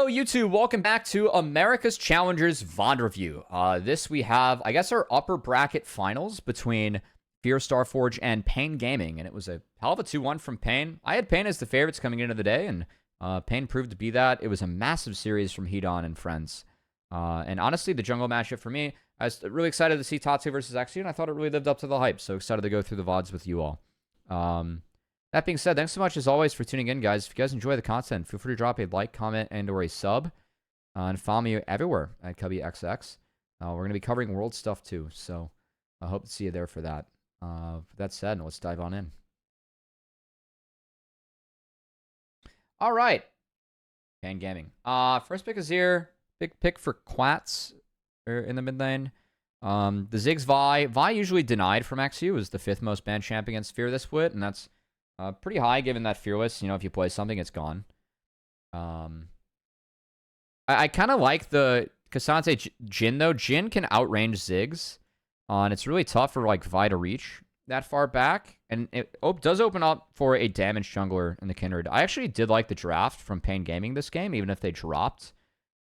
Yo, YouTube, welcome back to America's Challengers VoD review. This we have, I guess, our upper bracket finals between Fear Starforge and Pain Gaming, and it was a hell of a 2-1 from Pain. I had Pain as the favorites coming into the day, and Pain proved to be that. It was a massive series from Hedon and friends. And honestly, the jungle matchup for me, I was really excited to see Tatsu versus Xu, and I thought it really lived up to the hype, so excited to go through the VoDs with you all. That being said, thanks so much as always for tuning in, guys. If you guys enjoy the content, feel free to drop a like, comment, and or a sub. And follow me everywhere at Cubby XX. We're going to be covering world stuff too, so I hope to see you there for that. With that said, let's dive on in. All right. Pain Gaming. First pick is here. Big pick for Quats in the mid lane. The Ziggs Vi. Vi usually denied from Xu is the 5th most banned champ against Fear this split, and that's pretty high given that Fearless, you know, if you play something, it's gone. I kind of like the Cassante Jhin, though. Jhin can outrange Ziggs, and it's really tough for, like, Vi to reach that far back. And it does open up for a damaged jungler in the Kindred. I actually did like the draft from Pain Gaming this game, even if they dropped.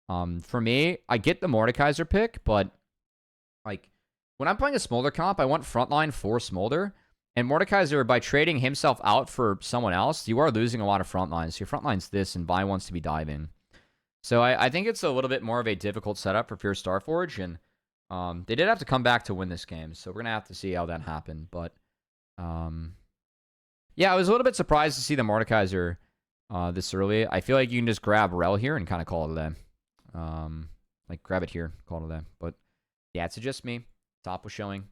For me, I get the Mordekaiser pick, but, like, when I'm playing a Smolder comp, I want frontline for Smolder. And Mordekaiser, by trading himself out for someone else, you are losing a lot of front lines. Your front line's this, and Vi wants to be diving. So I think it's a little bit more of a difficult setup for Fear Starforge, and they did have to come back to win this game, so we're going to have to see how that happened. But, yeah, I was a little bit surprised to see the Mordekaiser this early. I feel like you can just grab Rel here and kind of call it a day. Like, grab it here, call it a day. But, yeah, it's just me. Top was showing.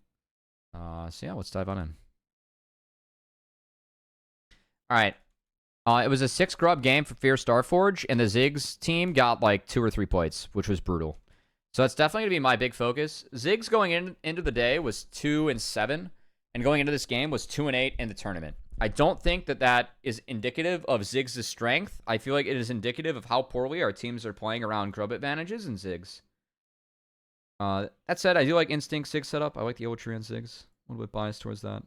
So, yeah, let's dive on in. All right. It was a 6-grub game for Fear Starforge, and the Ziggs team got like 2 or 3 plates, which was brutal. So that's definitely going to be my big focus. Ziggs going into the day was 2-7, and going into this game was 2-8 in the tournament. I don't think that that is indicative of Ziggs' strength. I feel like it is indicative of how poorly our teams are playing around grub advantages and Ziggs. That said, I do like Instinct Ziggs setup. I like the Ultra and Ziggs. A little bit biased towards that.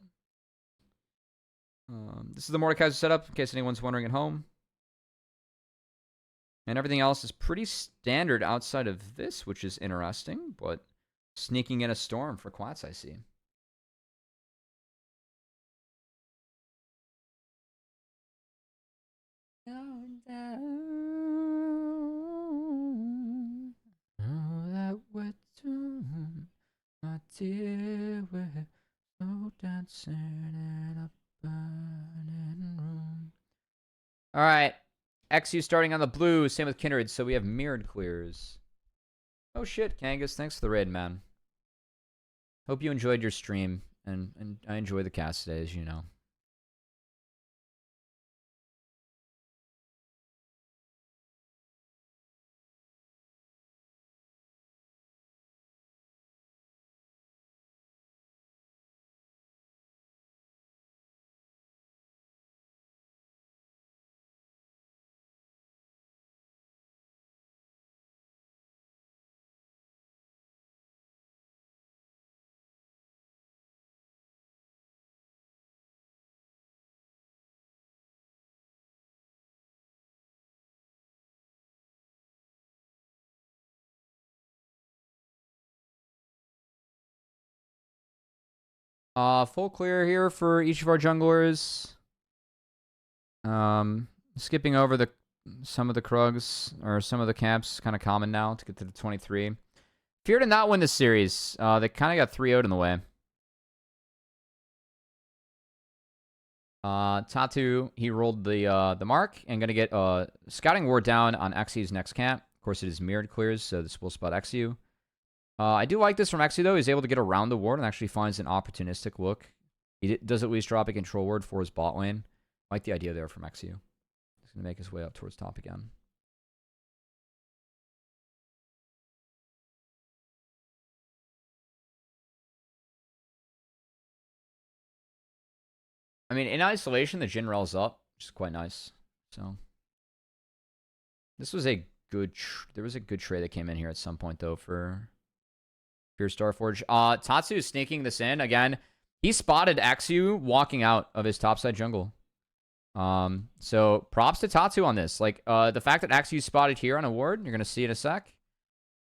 This is the Mordekaiser setup, in case anyone's wondering at home. And everything else is pretty standard outside of this, which is interesting, but sneaking in a storm for Quats, I see. Going down, oh, that we're doomed, my dear, we're so dancing in a burning room. All right. Xu starting on the blue. Same with Kindred. So we have mirrored clears. Oh, shit, Kangas. Thanks for the raid, man. Hope you enjoyed your stream. And I enjoy the cast today, as you know. Full clear here for each of our junglers. Skipping over some of the Krugs, or some of the camps, kind of common now to get to the 23. Fear did not win this series. They kind of got 3-0'd in the way. Tatu, he rolled the mark and gonna get scouting ward down on Xu's next camp. Of course, it is mirrored clears, so this will spot Xu. I do like this from Xu, though. He's able to get around the ward and actually finds an opportunistic look. He does at least drop a control ward for his bot lane. I like the idea there from Xu. He's going to make his way up towards top again. I mean, in isolation, the Jhin Rel's up, which is quite nice. So, this was a good... there was a good trade that came in here at some point, though, for Fear Starforge. Tatsu is sneaking this in. Again, he spotted Xu walking out of his topside jungle. So props to Tatu on this. Like, the fact that Axie spotted here on a ward, you're going to see in a sec.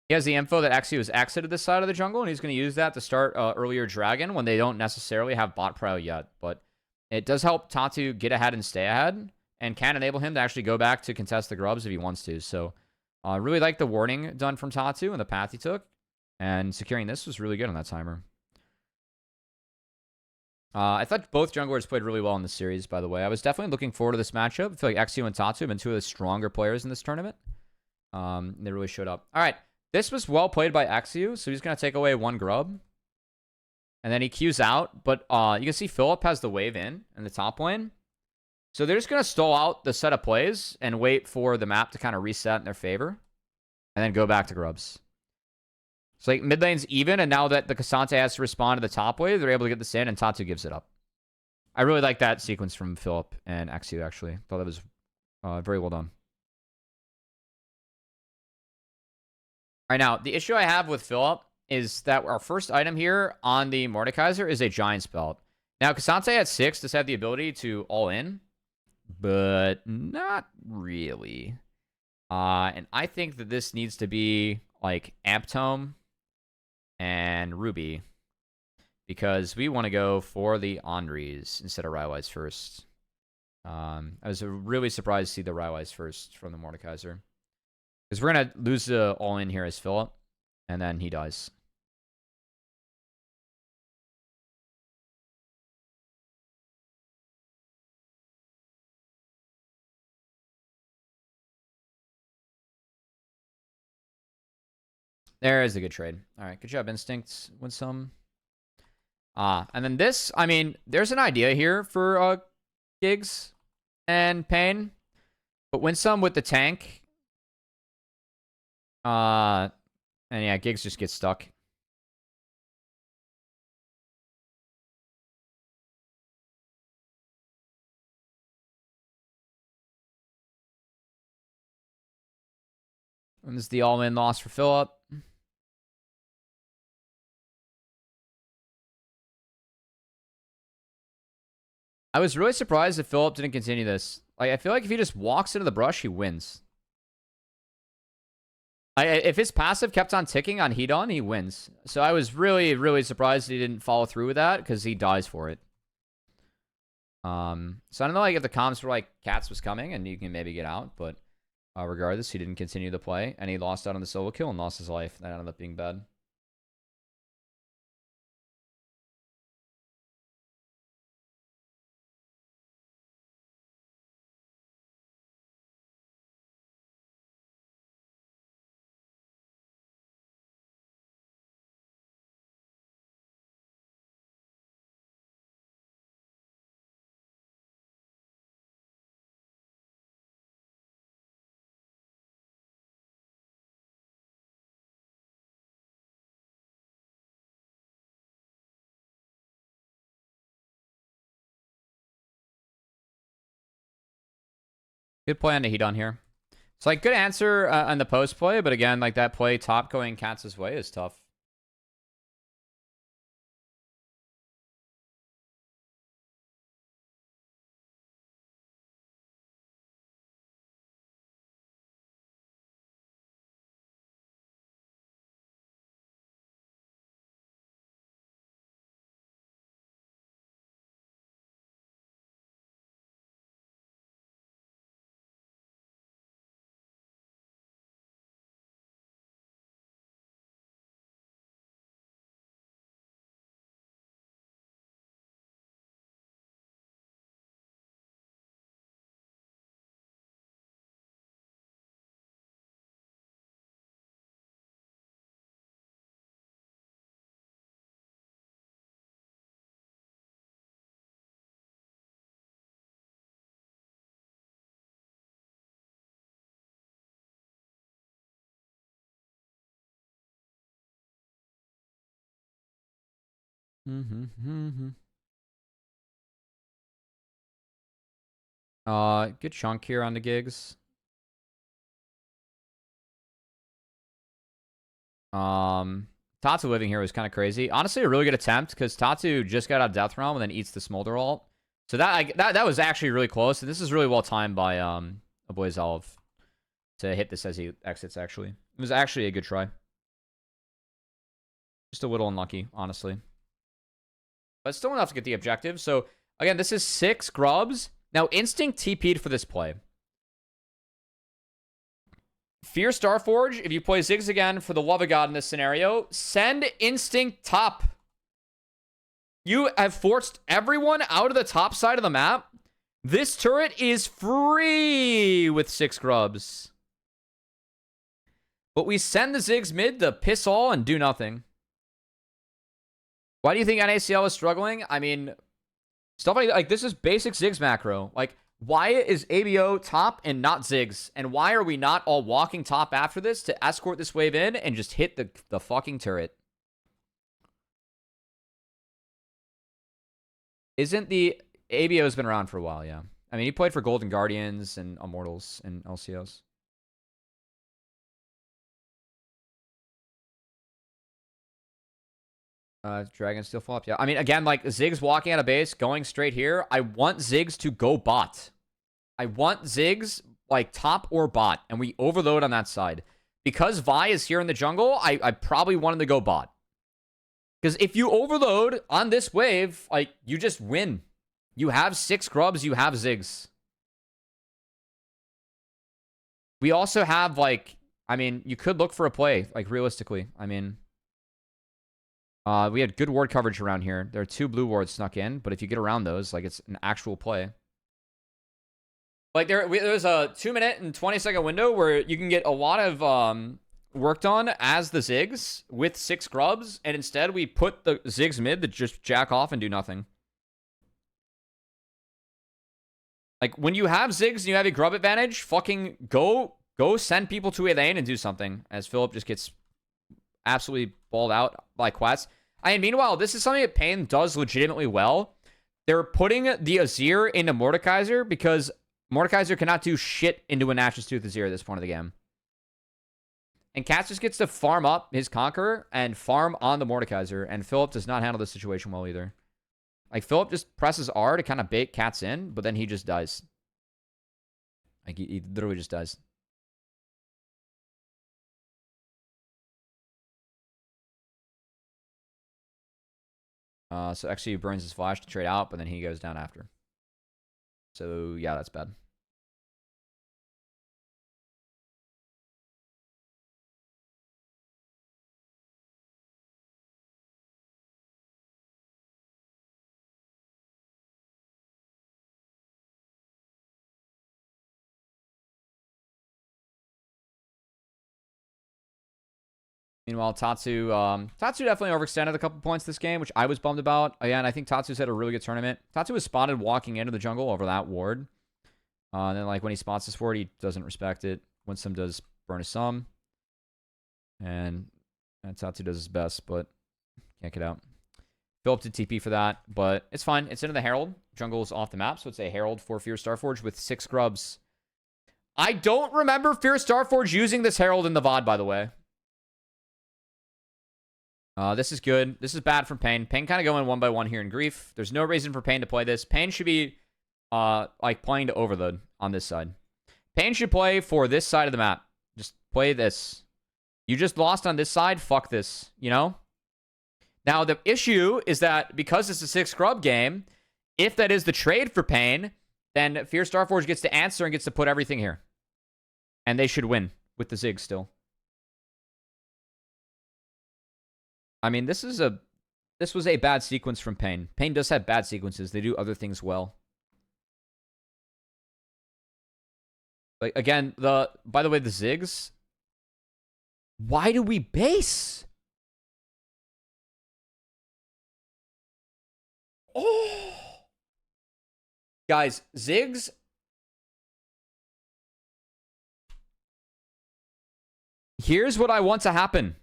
He has the info that Axie was exited this side of the jungle, and he's going to use that to start earlier Dragon when they don't necessarily have bot prio yet. But it does help Tatu get ahead and stay ahead, and can enable him to actually go back to contest the grubs if he wants to. So I really like the warning done from Tatu and the path he took. And securing this was really good on that timer. I thought both junglers played really well in this series, by the way. I was definitely looking forward to this matchup. I feel like Axie and Tatu have been two of the stronger players in this tournament. They really showed up. All right. This was well played by Axie, so he's going to take away one grub. And then he queues out. But you can see Philip has the wave in the top lane. So they're just going to stall out the set of plays and wait for the map to kind of reset in their favor. And then go back to grubs. So like mid lane's even, and now that the Cassante has to respond to the top wave, they're able to get this in, and Tatu gives it up. I really like that sequence from Philip and Axie, actually. Thought that was very well done. All right, now, the issue I have with Philip is that our first item here on the Mordekaiser is a Giant's Belt. Now, Cassante at 6 does have the ability to all in, but not really. And I think that this needs to be like Amptome and Ruby, because we want to go for the Andres instead of Rywise first. I was really surprised to see the Rywise first from the Mordekaiser, because we're going to lose the all-in here as Philip, and then he dies. There is a good trade. All right, good job, Instinct. Win some. And then this, I mean, there's an idea here for Giggs and Pain, but win some with the tank. And yeah, Giggs just gets stuck. And this is the all-in loss for Philip. I was really surprised that Philip didn't continue this. Like, I feel like if he just walks into the brush, he wins. If his passive kept on ticking on heat on, he wins. So I was really, really surprised he didn't follow through with that, because he dies for it. So I don't know, like, if the comms were like Cats was coming and you can maybe get out, but regardless, he didn't continue the play, and he lost out on the solo kill and lost his life. That ended up being bad. Good play on the heat on here. It's like good answer on the post play, but again, like that play top going Cats' way is tough. Good chunk here on the Gigs. Tatu living here was kind of crazy. Honestly, a really good attempt, because Tatu just got out of Death Realm and then eats the Smolder ult. So that was actually really close. And this is really well timed by a boy Zalv to hit this as he exits, actually. It was actually a good try. Just a little unlucky, honestly. But still enough to get the objective. So, again, this is 6 grubs. Now, Instinct TP'd for this play. Fear Starforge, if you play Ziggs again, for the love of God in this scenario, send Instinct top. You have forced everyone out of the top side of the map. This turret is free with 6 grubs. But we send the Ziggs mid to piss all and do nothing. Why do you think NACL is struggling? I mean, stuff like this is basic Ziggs macro. Like, why is ABO top and not Ziggs? And why are we not all walking top after this to escort this wave in and just hit the fucking turret? Isn't the... ABO has been around for a while, yeah. I mean, he played for Golden Guardians and Immortals and LCOs. Dragon still flop, yeah. I mean, again, like, Ziggs walking out of base, going straight here. I want Ziggs to go bot. I want Ziggs, like, top or bot, and we overload on that side. Because Vi is here in the jungle, I probably want him to go bot. Because if you overload on this wave, like, you just win. You have 6 grubs, you have Ziggs. We also have, like, I mean, you could look for a play, like, realistically. I mean... we had good ward coverage around here. There are 2 blue wards snuck in, but if you get around those, like, it's an actual play. Like, there's a 2-minute and 20-second window where you can get a lot of work done as the Ziggs with 6 grubs, and instead we put the Ziggs mid to just jack off and do nothing. Like, when you have Ziggs and you have a grub advantage, fucking go send people to a lane and do something, as Philip just gets absolutely balled out by Quats. And meanwhile, this is something that Pain does legitimately well. They're putting the Azir into Mordekaiser because Mordekaiser cannot do shit into a Nash's Tooth Azir at this point of the game. And Cats just gets to farm up his Conqueror and farm on the Mordekaiser, and Philip does not handle this situation well either. Like, Philip just presses R to kind of bait Cats in, but then he just dies. Like, he literally just dies. So actually he burns his flash to trade out, but then he goes down after. So, yeah, that's bad. Meanwhile, Tatsu definitely overextended a couple points this game, which I was bummed about. Again, I think Tatsu's had a really good tournament. Tatsu was spotted walking into the jungle over that ward. And then, like, when he spots his ward, he doesn't respect it. Winsome does burn his sum. And Tatsu does his best, but can't get out. Philip did TP for that, but it's fine. It's into the Herald. Jungle's off the map, so it's a Herald for Fear Starforge with 6 grubs. I don't remember Fear Starforge using this Herald in the VoD, by the way. This is good. This is bad from Pain. Pain kind of going 1 by 1 here in Grief. There's no reason for Pain to play this. Pain should be, like, playing to overload on this side. Pain should play for this side of the map. Just play this. You just lost on this side. Fuck this, you know? Now, the issue is that because it's a 6 scrub game, if that is the trade for Pain, then Fear Starforge gets to answer and gets to put everything here. And they should win with the Zig still. I mean, this was a bad sequence from Pain. Pain does have bad sequences. They do other things well. Like, again, by the way, the Ziggs. Why do we base? Oh! Guys, Ziggs. Here's what I want to happen.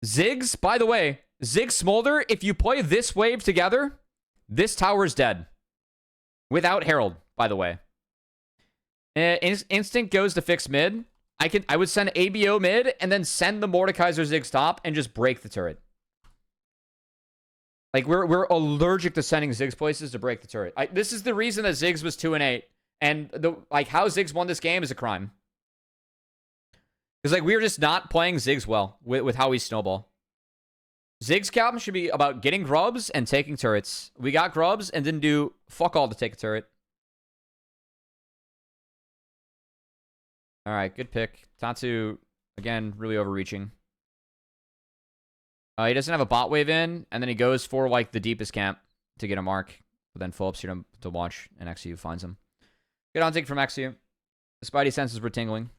Ziggs, by the way, Ziggs Smolder, if you play this wave together, this tower is dead. Without Herald, by the way. Instinct goes to fix mid. I would send ABO mid and then send the Mordekaiser Ziggs top and just break the turret. Like, we're allergic to sending Ziggs places to break the turret. This is the reason that Ziggs was 2-8. And how Ziggs won this game is a crime. Because, like, we were just not playing Ziggs well with how we snowball. Ziggs captain should be about getting grubs and taking turrets. We got grubs and didn't do fuck all to take a turret. All right, good pick. Tatsu, again, really overreaching. He doesn't have a bot wave in, and then he goes for, like, the deepest camp to get a mark. But then Phillips here to watch, and XU finds him. Good on take from XU. The Spidey senses were tingling.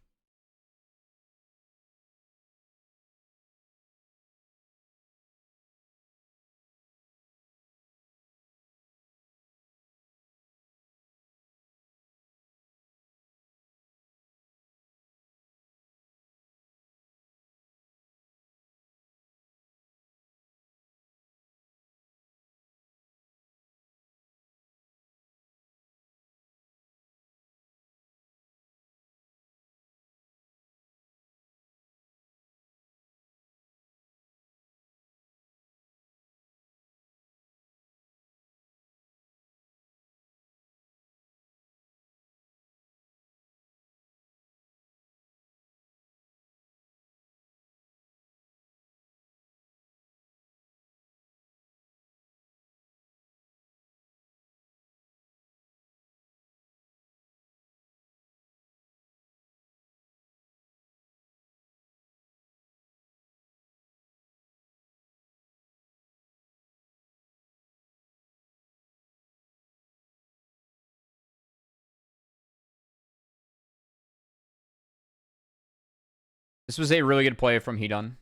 This was a really good play from Hedon.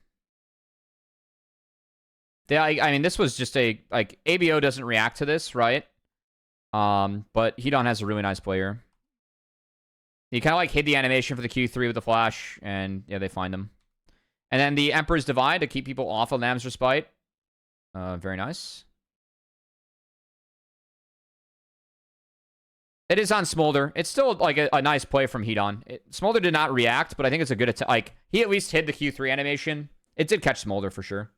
Yeah, I mean, this was just a, like, ABO doesn't react to this, right? But Hedon has a really nice player. He kind of, like, hid the animation for the Q3 with the flash, and, yeah, they find him. And then the Emperor's Divide to keep people off of Lamb's Respite. Very nice. It is on Smolder. It's still, like, a nice play from Hedon. Smolder did not react, but I think it's a good attack. Like, he at least hid the Q3 animation. It did catch Smolder for sure.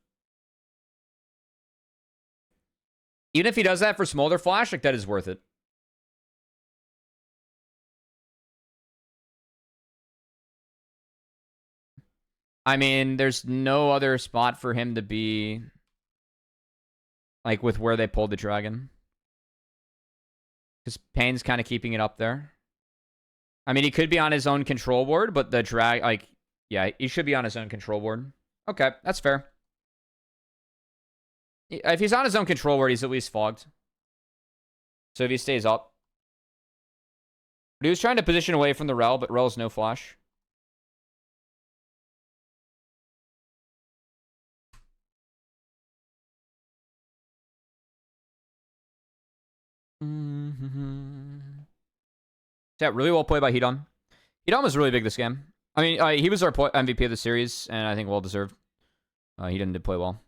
Even if he does that for Smolder Flash, like, that is worth it. I mean, there's no other spot for him to be, like, with where they pulled the dragon. Because Payne's kind of keeping it up there. I mean, he could be on his own control board, but the drag, like, yeah, he should be on his own control board. Okay, that's fair. If he's on his own control board, he's at least fogged. So if he stays up. But he was trying to position away from the Rel, but Rel's no flash. Yeah, really well played by Hedon. Hedon was really big this game. I mean, he was our MVP of the series, and I think well deserved. He did play well.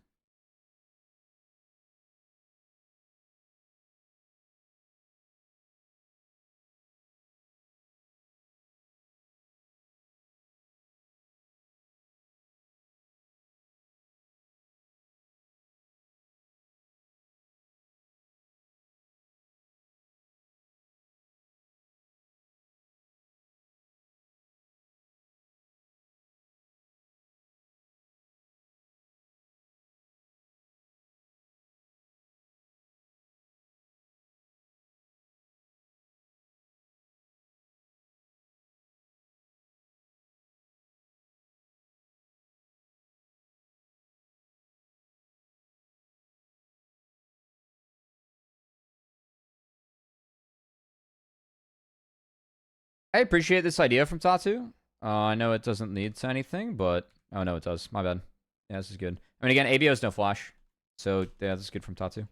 I appreciate this idea from Tatu. I know it doesn't lead to anything, but... Oh, no, it does. My bad. Yeah, this is good. I mean, again, ABO's no flash. So, yeah, this is good from Tatu.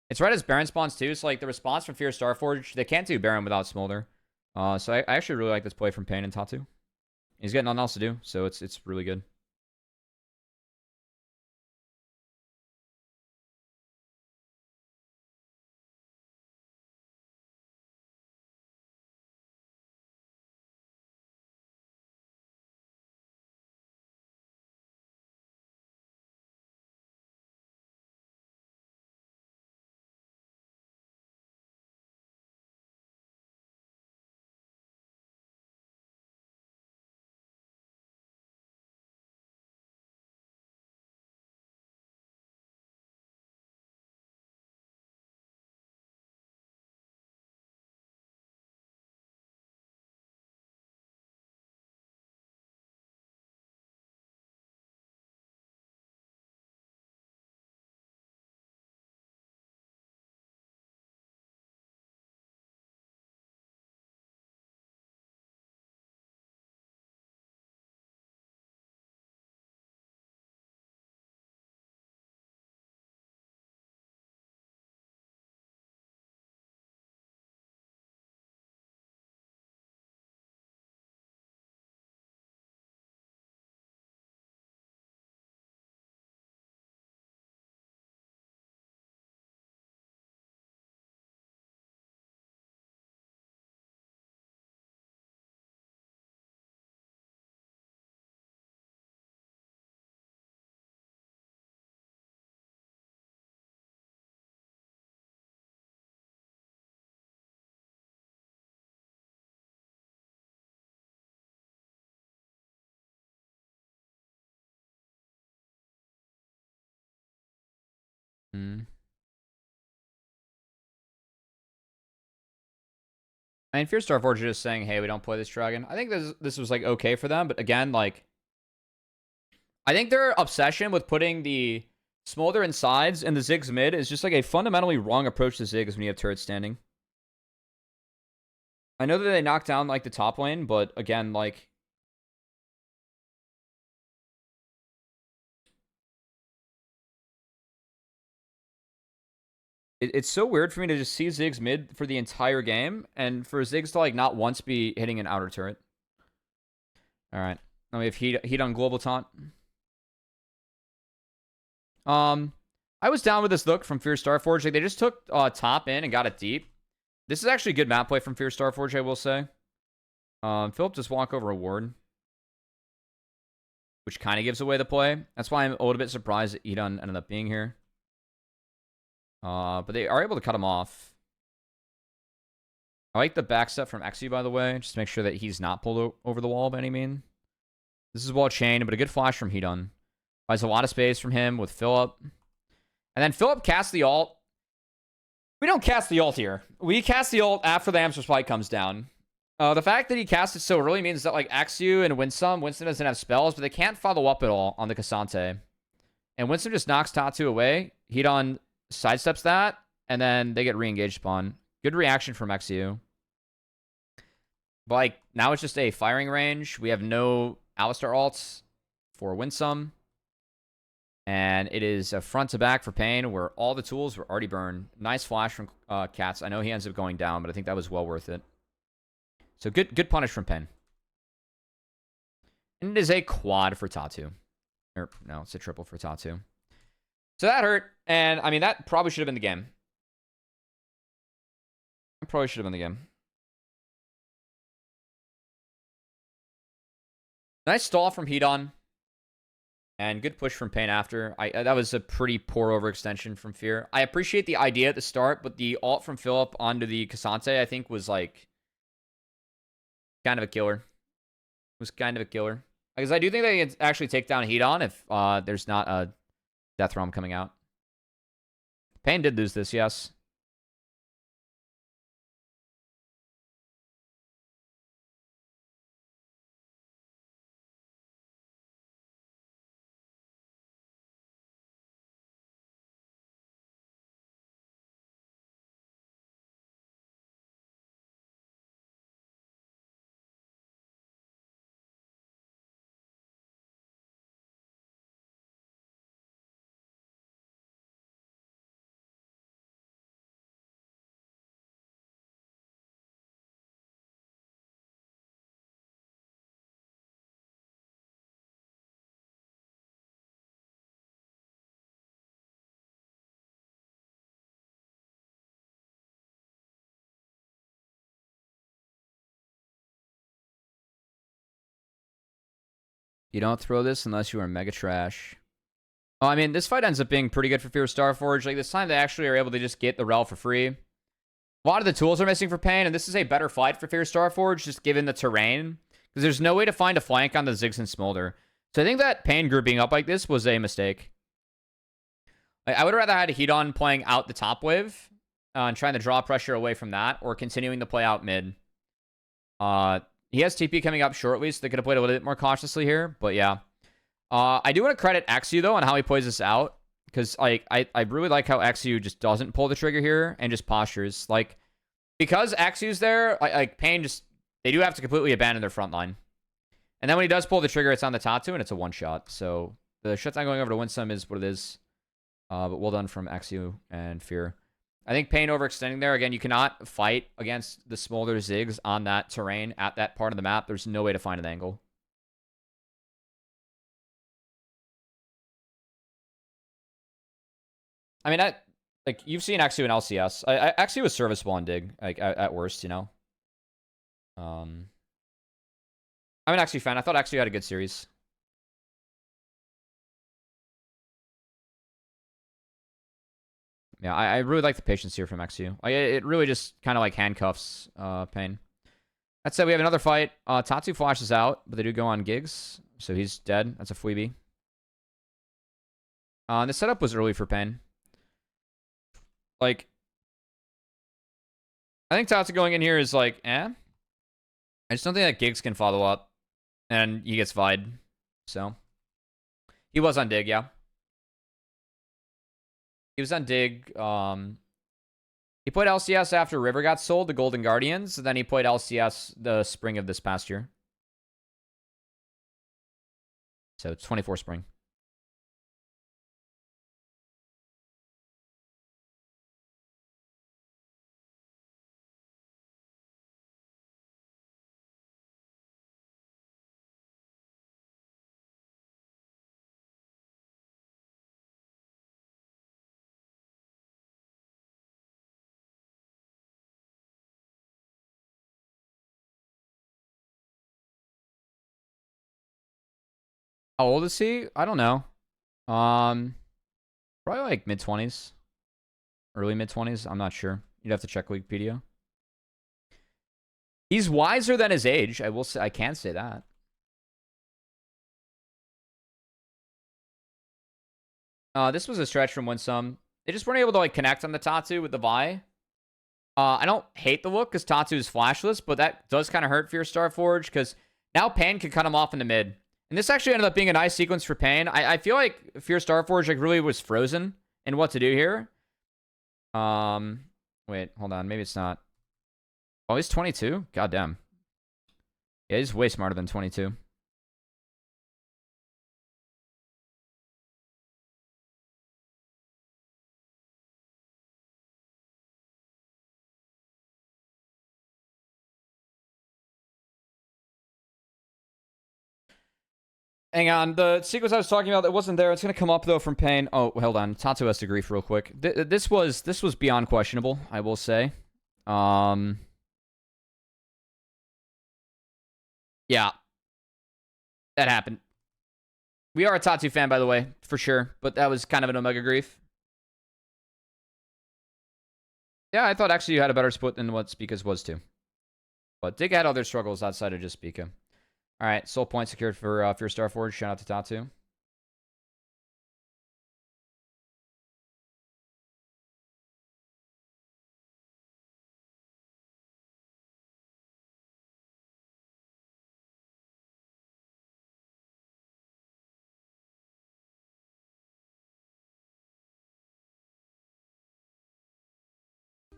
It's right as Baron spawns, too. So, like, the response from Fear Starforge, they can't do Baron without Smolder. So, I actually really like this play from Payne and Tatu. He's got nothing else to do, so it's really good. Hmm. I mean, Fear Star Forge is just saying, hey, we don't play this dragon. I think this was like okay for them, but again, like I think their obsession with putting the Smolder and sides and the Ziggs mid is just like a fundamentally wrong approach to Ziggs when you have turrets standing. I know that they knocked down like the top lane, but again, like it's so weird for me to just see Ziggs mid for the entire game, and for Ziggs to like not once be hitting an outer turret. All right, now we have heat on global taunt. I was down with this look from Fierce Starforge. Like they just took top in and got it deep. This is actually good map play from Fierce Starforge, I will say. Philip just walk over a ward, which kind of gives away the play. That's why I'm a little bit surprised that Edon ended up being here. But they are able to cut him off. I like the backstep from XU, by the way. Just to make sure that he's not pulled over the wall by any means. This is well chained, but a good flash from Hedon. Buys a lot of space from him with Philip. And then Philip casts the ult. We don't cast the ult here. We cast the ult after the Hamster Spike comes down. The fact that he cast it so early means that like XU and Winston doesn't have spells, but they can't follow up at all on the Cassante. And Winston just knocks Tatu away. Hedon sidesteps that, and then they get re-engaged spawn. Good reaction from XU. But like now it's just a firing range. We have no Alistar ults for Winsome. And it is a front to back for Pain, where all the tools were already burned. Nice flash from Cats. I know he ends up going down, but I think that was well worth it. So good punish from Pain. And it is a quad for Tatu. Or, no, it's a triple for Tatu. So that hurt. And, I mean, that probably should have been the game. It probably should have been the game. Nice stall from Hedon. And good push from Pain after. That was a pretty poor overextension from Fear. I appreciate the idea at the start, but the ult from Philip onto the Cassante, I think, was like kind of a killer. It was kind of a killer. Because I do think they can actually take down Hedon if there's not a Death Realm coming out. Pain did lose this, yes. You don't throw this unless you are mega trash. Oh, I mean, this fight ends up being pretty good for Fear Starforge. Like, this time they actually are able to just get the rel for free. A lot of the tools are missing for Pain, and this is a better fight for Fear Starforge, just given the terrain. Because there's no way to find a flank on the Ziggs and Smolder. So I think that Pain grouping up like this was a mistake. Like, I would rather had a Hedon playing out the top wave and trying to draw pressure away from that, or continuing to play out mid. He has TP coming up shortly, so they could have played a little bit more cautiously here. But yeah. I do want to credit XU, though, on how he plays this out. Because I really like how XU just doesn't pull the trigger here and just postures. Like, because XU's there, like Pain just... They do have to completely abandon their front line. And then when he does pull the trigger, it's on the Tatu, and it's a one-shot. So the shutdown going over to Winsome is what it is. But well done from XU and Fear. I think Pain overextending there. Again, you cannot fight against the Smolder Ziggs on that terrain at that part of the map. There's no way to find an angle. I mean, like you've seen XU and LCS. XU was serviceable on Dig, like at worst, you know. I'm an XU fan. I thought XU had a good series. Yeah, I really like the patience here from XU. Like, it really just kind of like handcuffs Pain. That said, we have another fight. Tatu flashes out, but they do go on gigs, so he's dead. That's a Fweeby. The setup was early for Pain. Like, I think Tatsu going in here is like, eh. I just don't think that Giggs can follow up. And he gets Vide. So. He was on Dig, yeah. He was on Dig. He played LCS after River got sold to Golden Guardians. And then he played LCS the spring of this past year. So it's 24 spring. How old is he? I don't know. Probably like mid-20s. Early mid-20s. I'm not sure. You'd have to check Wikipedia. He's wiser than his age. I will say, I can say that. This was a stretch from Winsome. They just weren't able to like connect on the Tatsu with the Vi. I don't hate the look because Tatsu is flashless, but that does kind of hurt Fierce Star Forge because now Pain can cut him off in the mid. And this actually ended up being a nice sequence for Pain. I feel like Fierce Star Forge like really was frozen in what to do here. Wait, hold on. Maybe it's not. Oh, he's 22? God damn. Yeah, he's way smarter than 22. Hang on, the sequence I was talking about that wasn't there. It's gonna come up though from Pain. Oh, hold on. Tatsu has to grief real quick. This was beyond questionable, I will say. Yeah, that happened. We are a Tatsu fan, by the way, for sure. But that was kind of an Omega grief. Yeah, I thought actually you had a better split than what Spica's was too. But Dig had other struggles outside of just Spica. All right, soul point secured for Starforge. Shout out to Tatsu.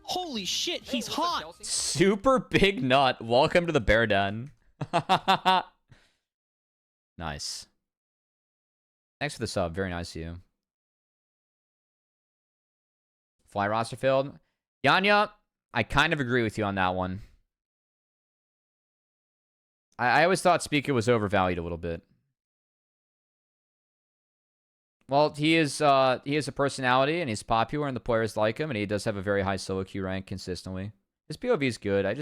Holy shit, he's hot! Super big nut. Welcome to the bear den. Nice. Thanks for the sub. Very nice of you. Fly roster field. Yanya, I kind of agree with you on that one. I always thought Spica was overvalued a little bit. Well, he is a personality and he's popular and the players like him and he does have a very high solo queue rank consistently. His POV is good. I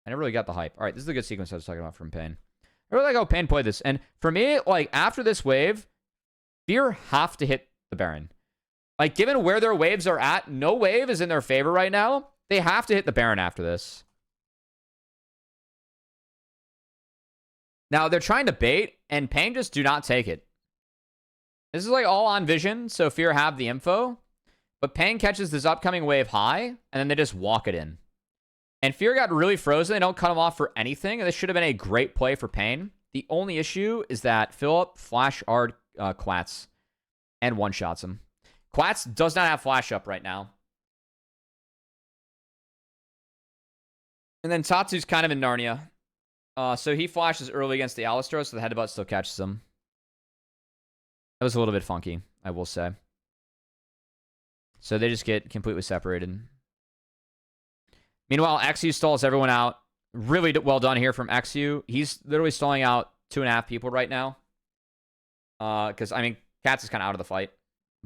never really got the hype. All right, this is a good sequence I was talking about from Pain. I really like how Pain played this. And for me, like after this wave, Fear have to hit the Baron. Like given where their waves are at, no wave is in their favor right now. They have to hit the Baron after this. Now they're trying to bait and Pain just do not take it. This is like all on vision, so Fear have the info. But Pain catches this upcoming wave high, and then they just walk it in. And Fear got really frozen. They don't cut him off for anything. This should have been a great play for Pain. The only issue is that Philip flash art Quats and one-shots him. Quats does not have flash up right now. And then Tatsu's kind of in Narnia. So he flashes early against the Alistar, so the headbutt still catches him. That was a little bit funky, I will say. So they just get completely separated. Meanwhile, XU stalls everyone out. Really well done here from XU. He's literally stalling out 2.5 people right now. Because, I mean, Cats is kind of out of the fight.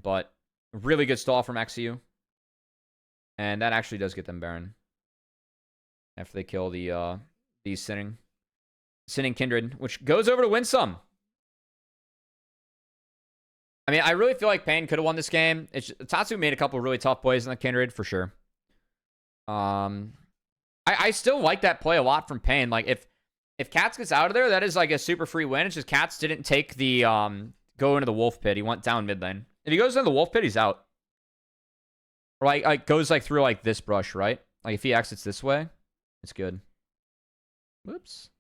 But really good stall from XU. And that actually does get them Baron. After they kill the Sinning Kindred. Which goes over to win some. I mean, I really feel like Pain could have won this game. Tatsu made a couple really tough plays in the Kindred, for sure. I still like that play a lot from Pain. Like, if Cats gets out of there, that is like a super free win. It's just Cats didn't take the, go into the Wolf Pit. He went down mid lane. If he goes into the Wolf Pit, he's out. Or like goes like through like this brush, right? Like if he exits this way, it's good. Whoops.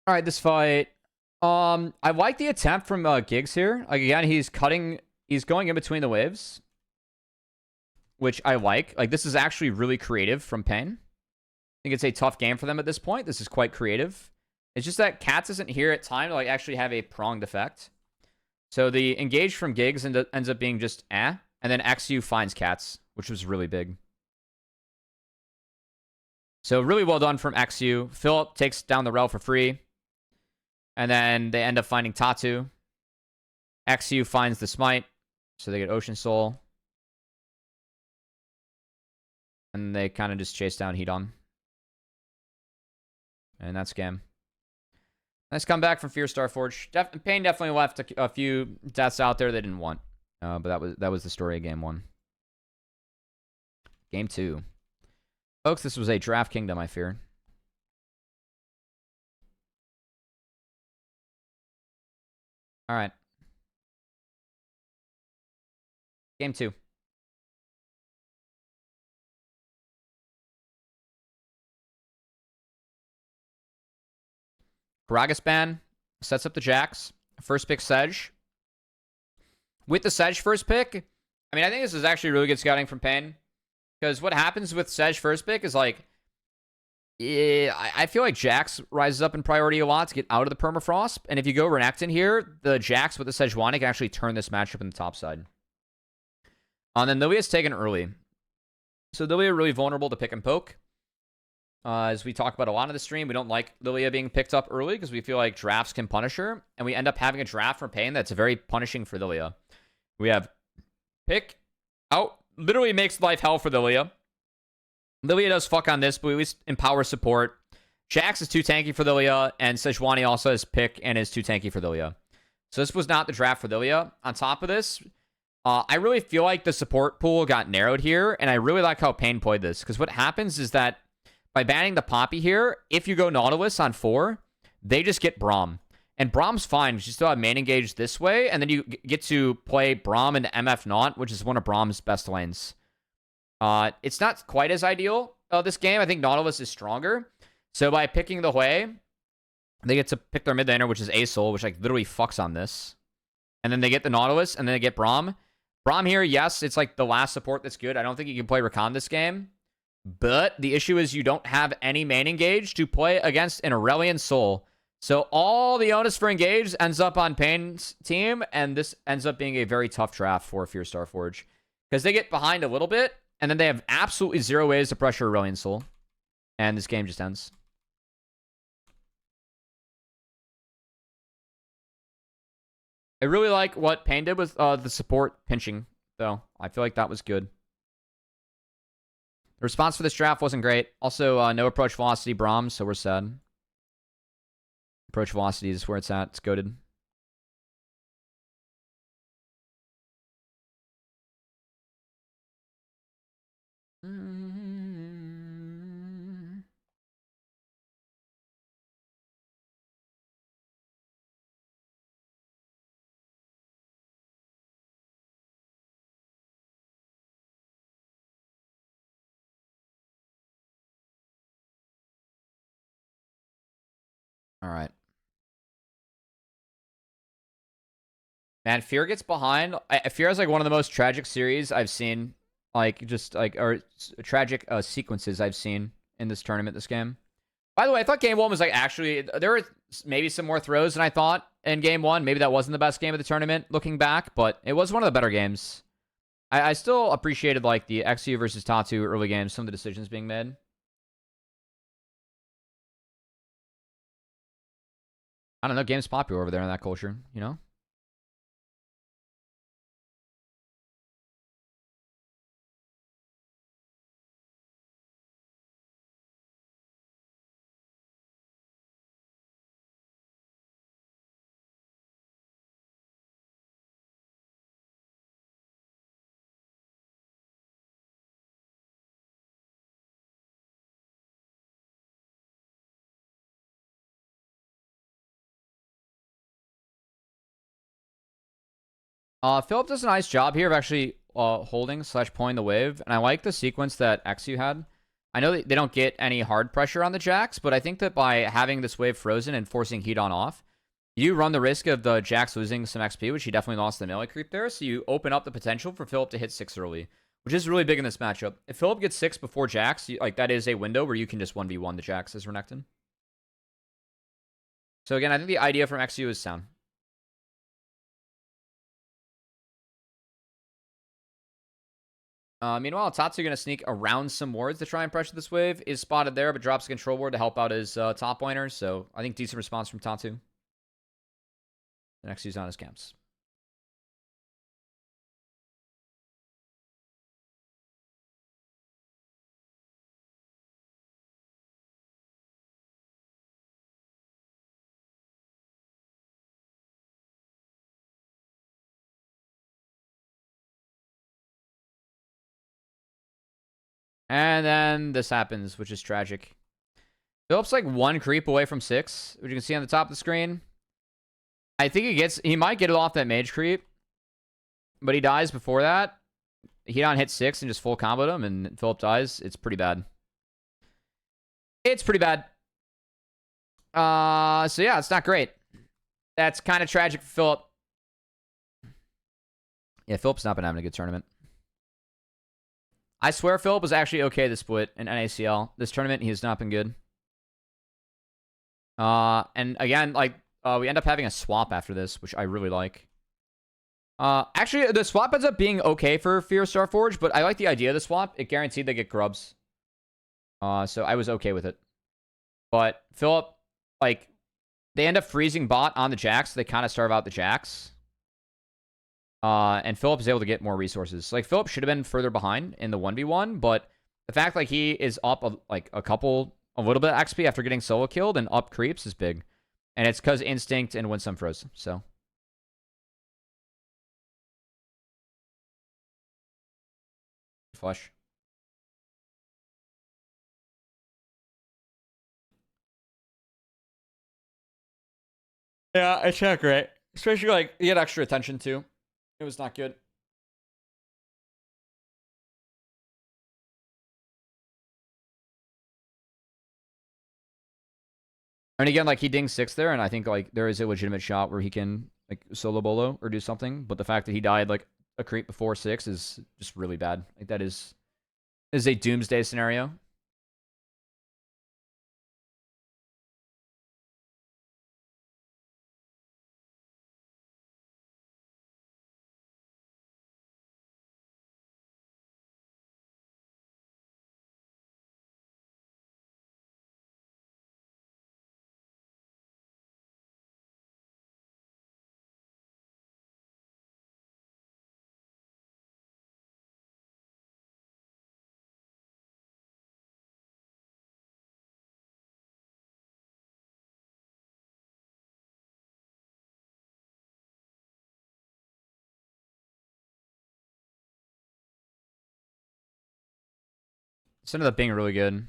All right, this fight. I like the attempt from Giggs here. Like again, he's going in between the waves, which I like. Like this is actually really creative from Pain. I think it's a tough game for them at this point. This is quite creative. It's just that Cats isn't here at time to like actually have a pronged effect. So the engage from Giggs ends up being just and then XU finds Cats, which was really big. So really well done from XU. Philip takes down the rel for free. And then they end up finding Tatu. XU finds the smite. So they get Ocean Soul. And they kind of just chase down Hedon. And that's game. Nice comeback from Fierce Starforge. Pain definitely left a few deaths out there they didn't want. But that was the story of game 1. Game 2. Folks, this was a draft kingdom, I fear. All right. Game 2. Gragaspan sets up the Jax. First pick, Sedge. With the Sedge first pick, I mean, I think this is actually really good scouting from Pain. Because what happens with Sedge first pick is like, I feel like Jax rises up in priority a lot to get out of the permafrost. And if you go Renekton here, the Jax with the Sejuani can actually turn this matchup in the top side. And then Lilia's taken early. So Lilia really vulnerable to pick and poke. As we talk about a lot of the stream, we don't like Lilia being picked up early because we feel like drafts can punish her. And we end up having a draft from Pain that's very punishing for Lilia. We have pick out. Literally makes life hell for Lilia. Lilia does fuck on this, but we at least empower support. Jax is too tanky for Lilia, and Sejuani also has pick and is too tanky for Lilia. So this was not the draft for Lilia. On top of this, I really feel like the support pool got narrowed here, and I really like how Pain played this. Because what happens is that by banning the Poppy here, if you go Nautilus on 4, they just get Braum. And Braum's fine, because you still have main engage this way, and then you get to play Braum into MF Naught, which is one of Braum's best lanes. It's not quite as ideal, this game. I think Nautilus is stronger. So by picking the Hui, they get to pick their mid laner, which is Asol, which like literally fucks on this. And then they get the Nautilus, and then they get Braum. Braum here, yes, it's like the last support that's good. I don't think you can play Rakan this game. But the issue is you don't have any main engage to play against an Aurelion Soul. So all the onus for engage ends up on Pain's team, and this ends up being a very tough draft for Fierce Starforge. Because they get behind a little bit, and then they have absolutely zero ways to pressure Aurelion Soul. And this game just ends. I really like what Pain did with the support pinching, though. I feel like that was good. The response for this draft wasn't great. Also, no approach velocity Braum, so we're sad. Approach velocity is where it's at. It's goated. All right. Man, Fear gets behind. Fear is like one of the most tragic series I've seen. Like, just like, or tragic sequences I've seen in this tournament, this game. By the way, I thought game 1 was like actually, there were maybe some more throws than I thought in game 1. Maybe that wasn't the best game of the tournament looking back, but it was one of the better games. I still appreciated like the XU versus Tatu early games, some of the decisions being made. I don't know, game's popular over there in that culture, you know? Philip does a nice job here of actually holding / pulling the wave, and I like the sequence that XU had. I know that they don't get any hard pressure on the jacks, but I think that by having this wave frozen and forcing heat on off, you run the risk of the jacks losing some XP, which he definitely lost the melee creep there, so you open up the potential for Philip to hit 6 early, which is really big in this matchup. If Philip gets 6 before jacks, like that is a window where you can just 1v1 the jacks as Renekton. So again, I think the idea from XU is sound. Meanwhile, Tatsu going to sneak around some wards to try and pressure this wave. Is spotted there, but drops a control ward to help out his top laner. So I think decent response from Tatsu. The next use on his camps. And then this happens, which is tragic. Philip's like 1 creep away from 6, which you can see on the top of the screen. I think he might get it off that mage creep, but he dies before that. He don't hit 6 and just full comboed him, and Philip dies. It's pretty bad. It's pretty bad. So yeah, it's not great. That's kind of tragic for Philip. Yeah, Philip's not been having a good tournament. I swear Philip was actually okay this split in NACL. This tournament, he has not been good. And again, like, we end up having a swap after this, which I really like. Actually, the swap ends up being okay for Fear Starforge, but I like the idea of the swap. It guaranteed they get grubs. So I was okay with it. But Philip, like, they end up freezing bot on the jacks, so they kind of starve out the jacks. And Philip is able to get more resources. Like, Philip should have been further behind in the 1v1, but the fact like he is up a little bit of XP after getting solo killed and up creeps is big. And it's because Instinct and Winsome froze. So flush. Yeah, it's not great. Especially like he had extra attention too. It was not good. And again, like he dings 6 there, and I think like there is a legitimate shot where he can like solo bolo or do something. But the fact that he died like a creep before 6 is just really bad. Like that is a doomsday scenario. This ended up being really good.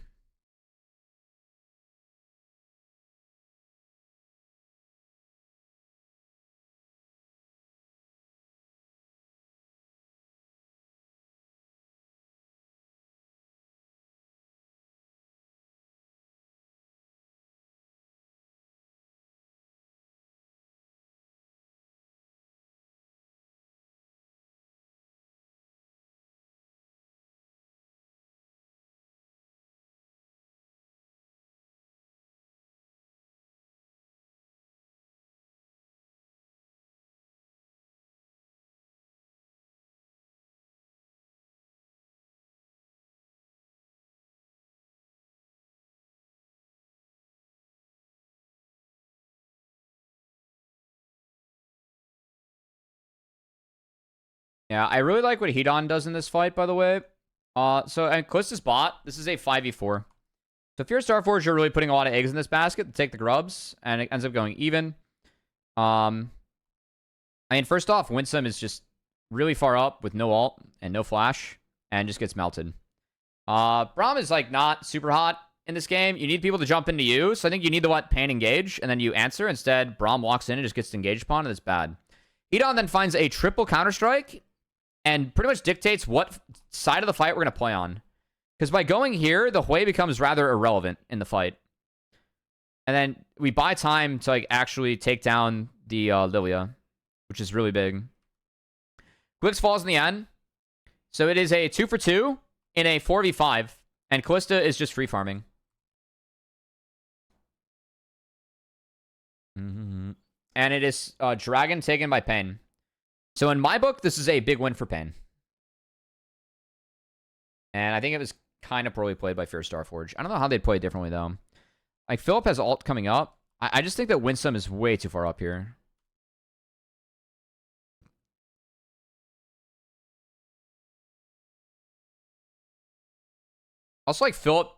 Yeah, I really like what Hedon does in this fight, by the way. And Callista's bot. This is a 5v4. So if you're Starforge, you're really putting a lot of eggs in this basket to take the grubs, and it ends up going even. I mean, first off, Winsome is just really far up with no ult and no flash, and just gets melted. Braum is, like, not super hot in this game. You need people to jump into you, so I think you need to let Pain engage, and then you answer. Instead, Braum walks in and just gets engaged upon, and it's bad. Hedon then finds a triple counter-strike, and pretty much dictates what side of the fight we're going to play on. Because by going here, the Hui becomes rather irrelevant in the fight. And then we buy time to, like, actually take down the Lilia, which is really big. Glix falls in the end. So it is a 2 for 2 in a 4v5. And Callista is just free farming. And it is Dragon taken by Pain. So in my book, this is a big win for Pain. And I think it was kind of poorly played by Fierce Starforge. I don't know how they'd play it differently, though. Like, Philip has ult coming up. I just think that Winsome is way too far up here. Also, like, Philip...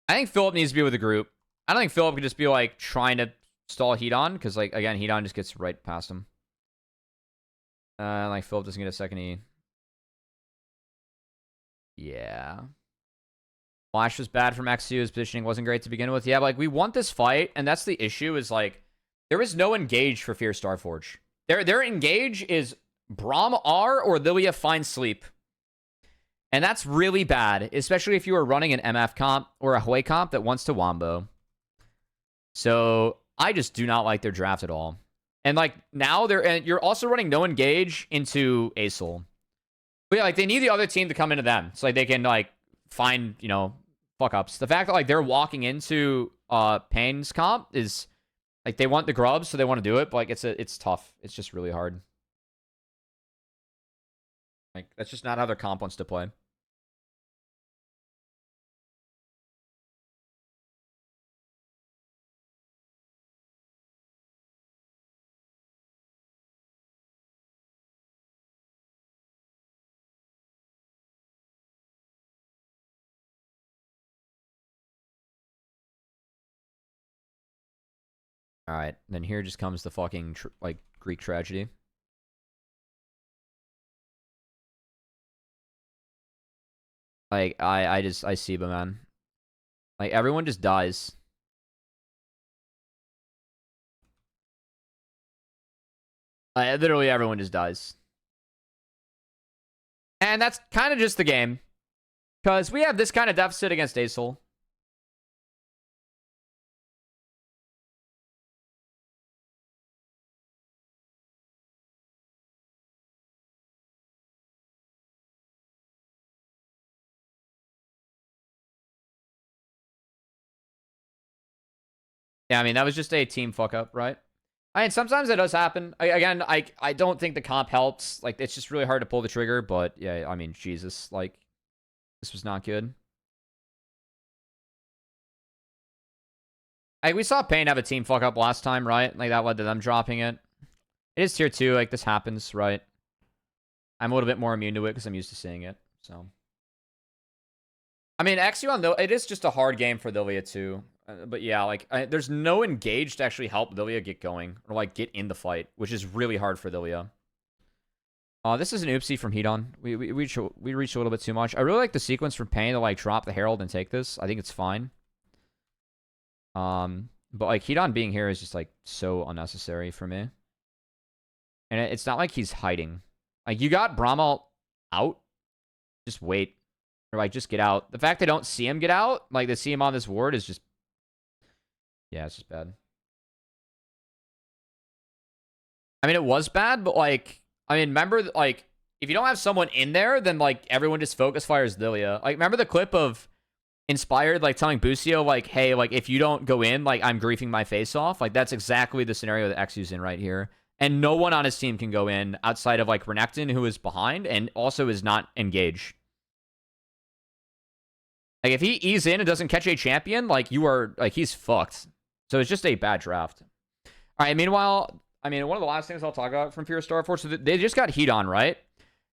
I think Philip needs to be with the group. I don't think Philip could just be, like, trying to stall Hedon. Because, like, again, Hedon just gets right past him. Like, Philip doesn't get a second E. Yeah. Flash was bad from X2. His positioning wasn't great to begin with. Yeah, but, like, we want this fight, and that's the issue, is, like, there is no engage for Fierce Starforge. Their engage is Braum R or Lilia find sleep. And that's really bad, especially if you are running an MF comp or a Hui comp that wants to Wombo. So, I just do not like their draft at all. And, like, now you're also running no engage into Acel. But yeah, like, they need the other team to come into them. So, like, they can, like, find, you know, fuck-ups. The fact that, like, they're walking into Pain's comp is, like, they want the grubs, so they want to do it. But, like, it's tough. It's just really hard. Like, that's just not how their comp wants to play. Alright, then here just comes the fucking, like, Greek tragedy. Like, I see, but man. Like, everyone just dies. Literally everyone just dies. And that's kind of just the game. Because we have this kind of deficit against Acel. Yeah, I mean, that was just a team fuck up, right? I mean, sometimes it does happen. I don't think the comp helps. Like, it's just really hard to pull the trigger, but yeah, I mean, Jesus, like, this was not good. Like, we saw Pain have a team fuck up last time, right? Like, that led to them dropping it. It is tier 2, like, this happens, right? I'm a little bit more immune to it because I'm used to seeing it, so. I mean, X1, though, it is just a hard game for Lilia, too. But yeah, like, there's no engage to actually help Lilia get going. Or, like, get in the fight. Which is really hard for Lilia. This is an oopsie from Hedon. We reached a little bit too much. I really like the sequence from Pain to, like, drop the Herald and take this. I think it's fine. But, like, Hedon being here is just, like, so unnecessary for me. And it's not like he's hiding. Like, you got Braum out. Just wait. Or, like, just get out. The fact they don't see him get out, like, they see him on this ward is just... Yeah, it's just bad. I mean, it was bad, but, like... I mean, remember, like... If you don't have someone in there, then, like, everyone just focus fires Lilia. Like, remember the clip of Inspired, like, telling Busio, like, hey, like, if you don't go in, like, I'm griefing my face off? Like, that's exactly the scenario that Xu's in right here. And no one on his team can go in outside of, like, Renekton, who is behind, and also is not engaged. Like, if he E's in and doesn't catch a champion, like, you are... Like, he's fucked. So it's just a bad draft. All right, meanwhile, I mean, one of the last things I'll talk about from Fear Starforge, so they just got heat on, right?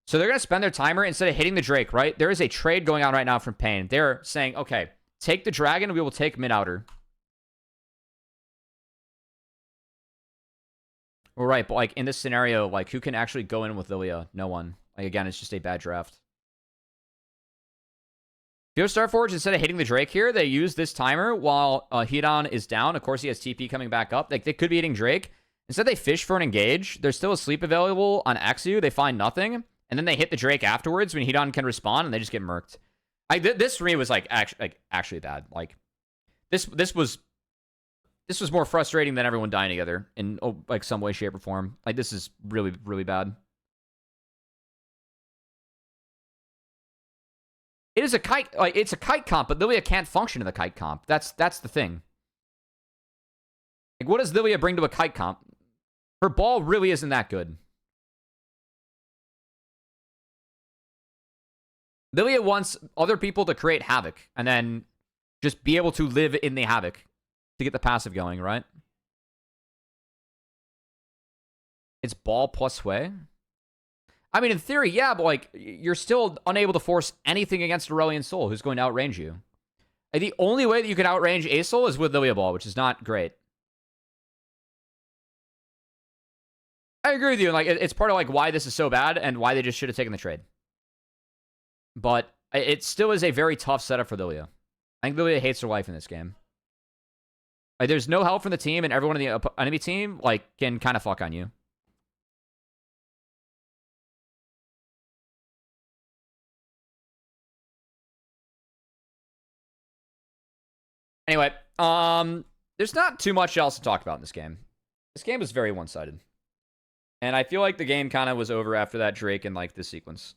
So they're going to spend their timer instead of hitting the Drake, right? There is a trade going on right now from Pain. They're saying, okay, take the Dragon, we will take mid-outer. Well, right, but like in this scenario, like who can actually go in with Lilia? No one. Like again, it's just a bad draft. Fear Starforge, instead of hitting the Drake here, they use this timer while Hedon is down. Of course, he has TP coming back up. Like they could be hitting Drake. Instead, they fish for an engage. There's still a sleep available on Axu. They find nothing. And then they hit the Drake afterwards when Hedon can respond, and they just get murked. This for me was like actually bad. Like this was more frustrating than everyone dying together in like some way, shape, or form. Like this is really, really bad. It is a kite, like it's a kite comp, but Lilia can't function in the kite comp. That's the thing. Like, what does Lilia bring to a kite comp? Her ball really isn't that good. Lilia wants other people to create havoc and then just be able to live in the havoc to get the passive going, right? It's ball plus sway. I mean, in theory, yeah, but like you're still unable to force anything against Aurelion Sol, who's going to outrange you. Like, the only way that you can outrange Asol is with Lilia Ball, which is not great. I agree with you. Like, it's part of like why this is so bad and why they just should have taken the trade. But it still is a very tough setup for Lilia. I think Lilia hates her life in this game. Like, there's no help from the team, and everyone in the enemy team like can kind of fuck on you. Anyway, there's not too much else to talk about in this game. This game was very one-sided. And I feel like the game kind of was over after that Drake and like this sequence.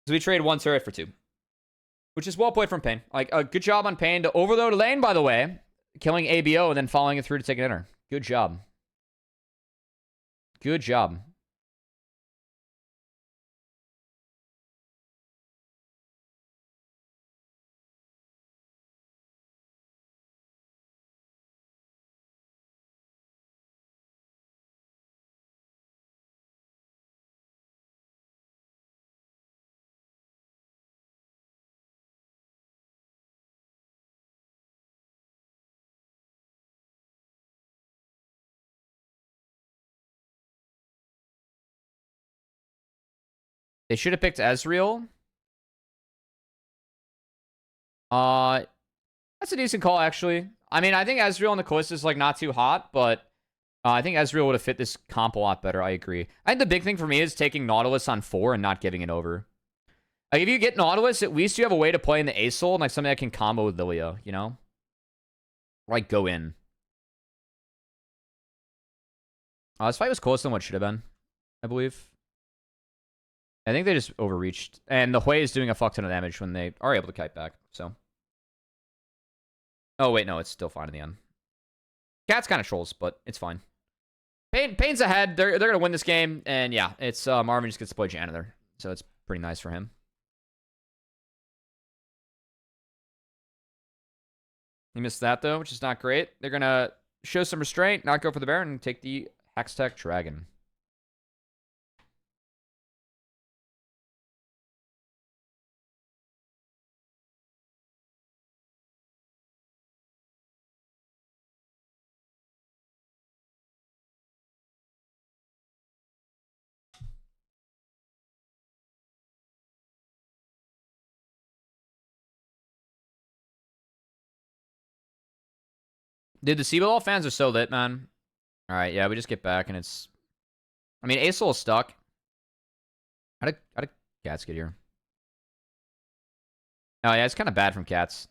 So we trade 1 turret for 2. Which is well played from Pain. Like, a good job on Pain to overload a lane, by the way. Killing ABO and then following it through to take an inner. Good job. Good job. They should have picked Ezreal. That's a decent call, actually. I mean, I think Ezreal and the Kalista is like not too hot, but I think Ezreal would have fit this comp a lot better. I agree. I think the big thing for me is taking Nautilus on 4 and not giving it over. Like, if you get Nautilus, at least you have a way to play in the Asol and like something that can combo with Lilia, you know? Like, go in. This fight was closer than what it should have been, I believe. I think they just overreached. And the Hui is doing a fuck ton of damage when they are able to kite back, so. Oh, wait, no, it's still fine in the end. Cat's kind of trolls, but it's fine. Pain's ahead. They're going to win this game. And yeah, it's Marvin just gets to play Janitor. So it's pretty nice for him. He missed that, though, which is not great. They're going to show some restraint, not go for the Baron, and take the Hextech Dragon. Dude, the CBLOL fans are so lit, man. All right, yeah, we just get back, and it's... I mean, Asol is stuck. How did Cats get here? Oh, yeah, it's kind of bad from Cats.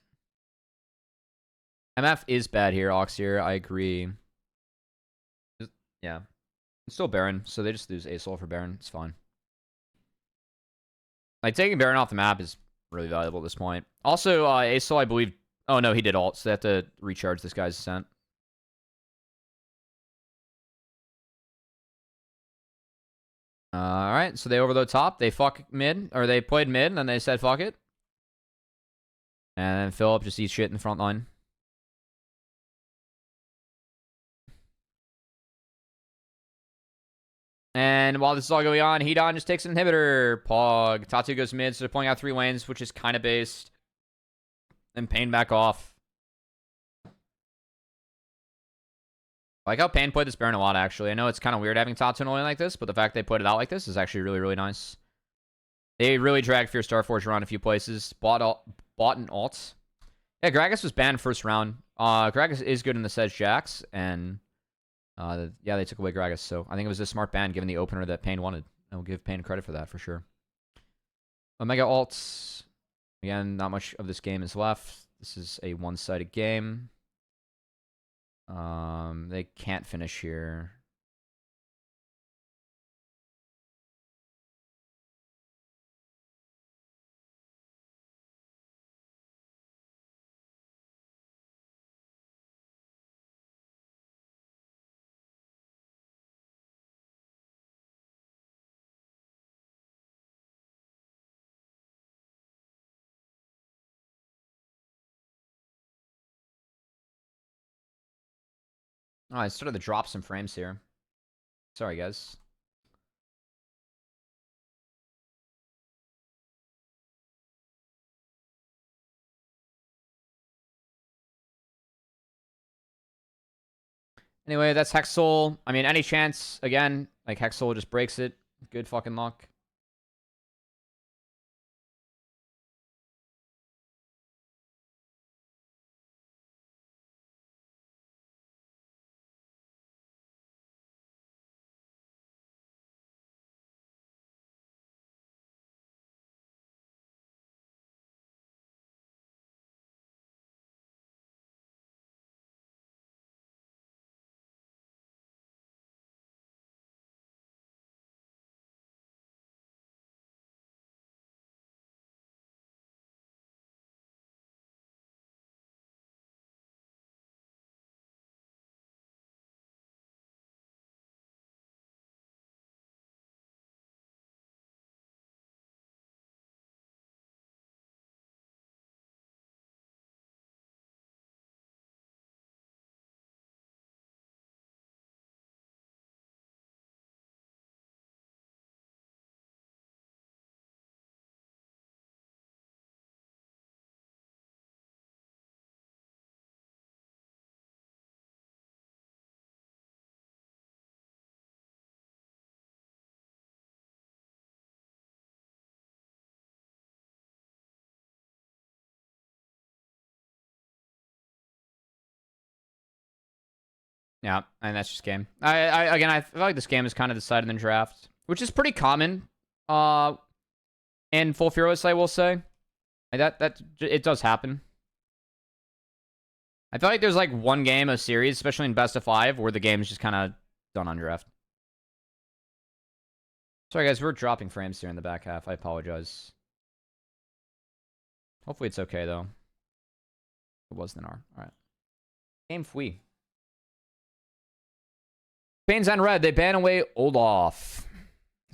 MF is bad here, Oxier. I agree. Yeah. It's still Baron, so they just lose Asol for Baron. It's fine. Like, taking Baron off the map is really valuable at this point. Also, Asol, I believe... Oh, no, he did ult, so they have to recharge this guy's ascent. Alright, so they overload top. They fuck mid, or they played mid, and then they said fuck it. And then Philip just eats shit in the front line. And while this is all going on, Hedon just takes an inhibitor. Pog. Tatu goes mid, so they're pulling out 3 lanes, which is kind of based. And Pain back off. I like how Pain played this Baron a lot, actually. I know it's kind of weird having Tatu in a lane like this, but the fact they put it out like this is actually really, really nice. They really dragged Fierce Starforge around a few places. Bought an alt. Yeah, Gragas was banned first round. Gragas is good in the Sedge Jax, and yeah, they took away Gragas, so I think it was a smart ban given the opener that Pain wanted. I'll give Pain credit for that for sure. Omega alts. Again, not much of this game is left. This is a one-sided game. They can't finish here. Oh, I started to drop some frames here. Sorry, guys. Anyway, that's Hexol. I mean, any chance, again, like Hexol just breaks it. Good fucking luck. Yeah, and that's just game. Again, I feel like this game is kind of decided in the draft, which is pretty common. In Full Fearless, I will say. That it does happen. I feel like there's like one game a series, especially in best of 5, where the game is just kind of done on draft. Sorry guys, we're dropping frames here in the back half. I apologize. Hopefully it's okay though. It wasn't an R. Alright. Game Fui. Pains on red, they ban away Olaf.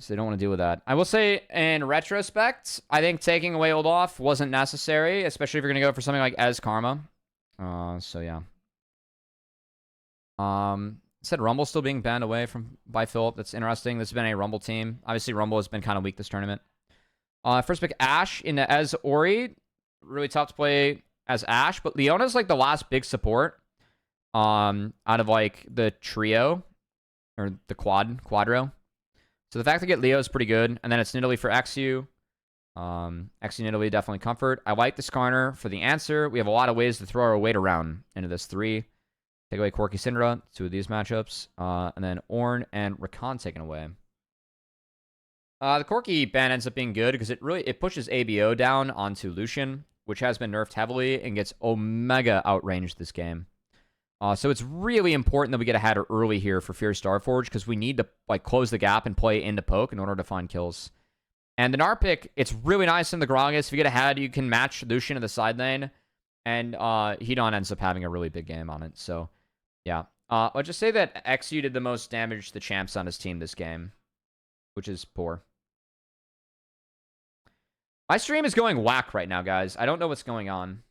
So they don't want to deal with that. I will say, in retrospect, I think taking away Olaf wasn't necessary, especially if you're going to go for something like Ez Karma. So yeah. Said Rumble still being banned away by Philip. That's interesting. This has been a Rumble team. Obviously, Rumble has been kind of weak this tournament. First pick, Ashe into Ez Ori. Really tough to play as Ashe, but Leona's like the last big support out of like the trio or the quadro. So the fact to get Leo is pretty good. And then it's Nidalee for XU. XU Nidalee definitely comfort. I like this Skarner for the answer. We have a lot of ways to throw our weight around into this 3. Take away Corki Syndra, 2 of these matchups. And then Ornn and Rakan taken away. The Corki ban ends up being good because it pushes ABO down onto Lucian, which has been nerfed heavily and gets Omega outranged this game. So it's really important that we get ahead early here for Fierce Starforge because we need to like close the gap and play into poke in order to find kills. And the Gnar pick, it's really nice in the Gragas. If you get ahead, you can match Lucian in the side lane. And Hedon ends up having a really big game on it. So, yeah. I'll just say that XU did the most damage to the champs on his team this game, which is poor. My stream is going whack right now, guys. I don't know what's going on.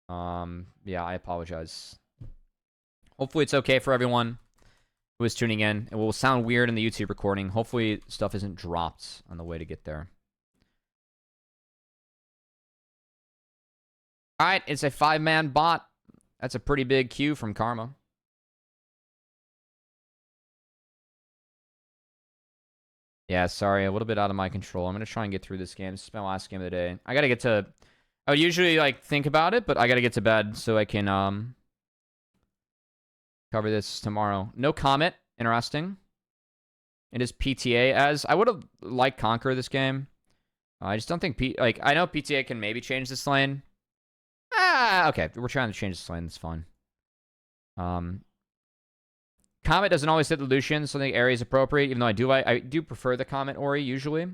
Yeah, I apologize. Hopefully it's okay for everyone. who is tuning in. It will sound weird in the YouTube recording. Hopefully stuff isn't dropped on the way to get there. All right, it's a 5-man bot. That's a pretty big Q from Karma. Yeah, sorry, a little bit out of my control. I'm going to try and get through this game. This is my last game of the day. I got to get to... I would usually, like, think about it, but I got to get to bed so I can, cover this tomorrow. No Comet. Interesting. It is PTA as... I would have liked Conquer this game. I just don't think... I know PTA can maybe change this lane. Okay. We're trying to change this lane. That's fine. Comet doesn't always hit the Lucian, so I think Ori is appropriate, even though I do prefer the Comet Ori usually.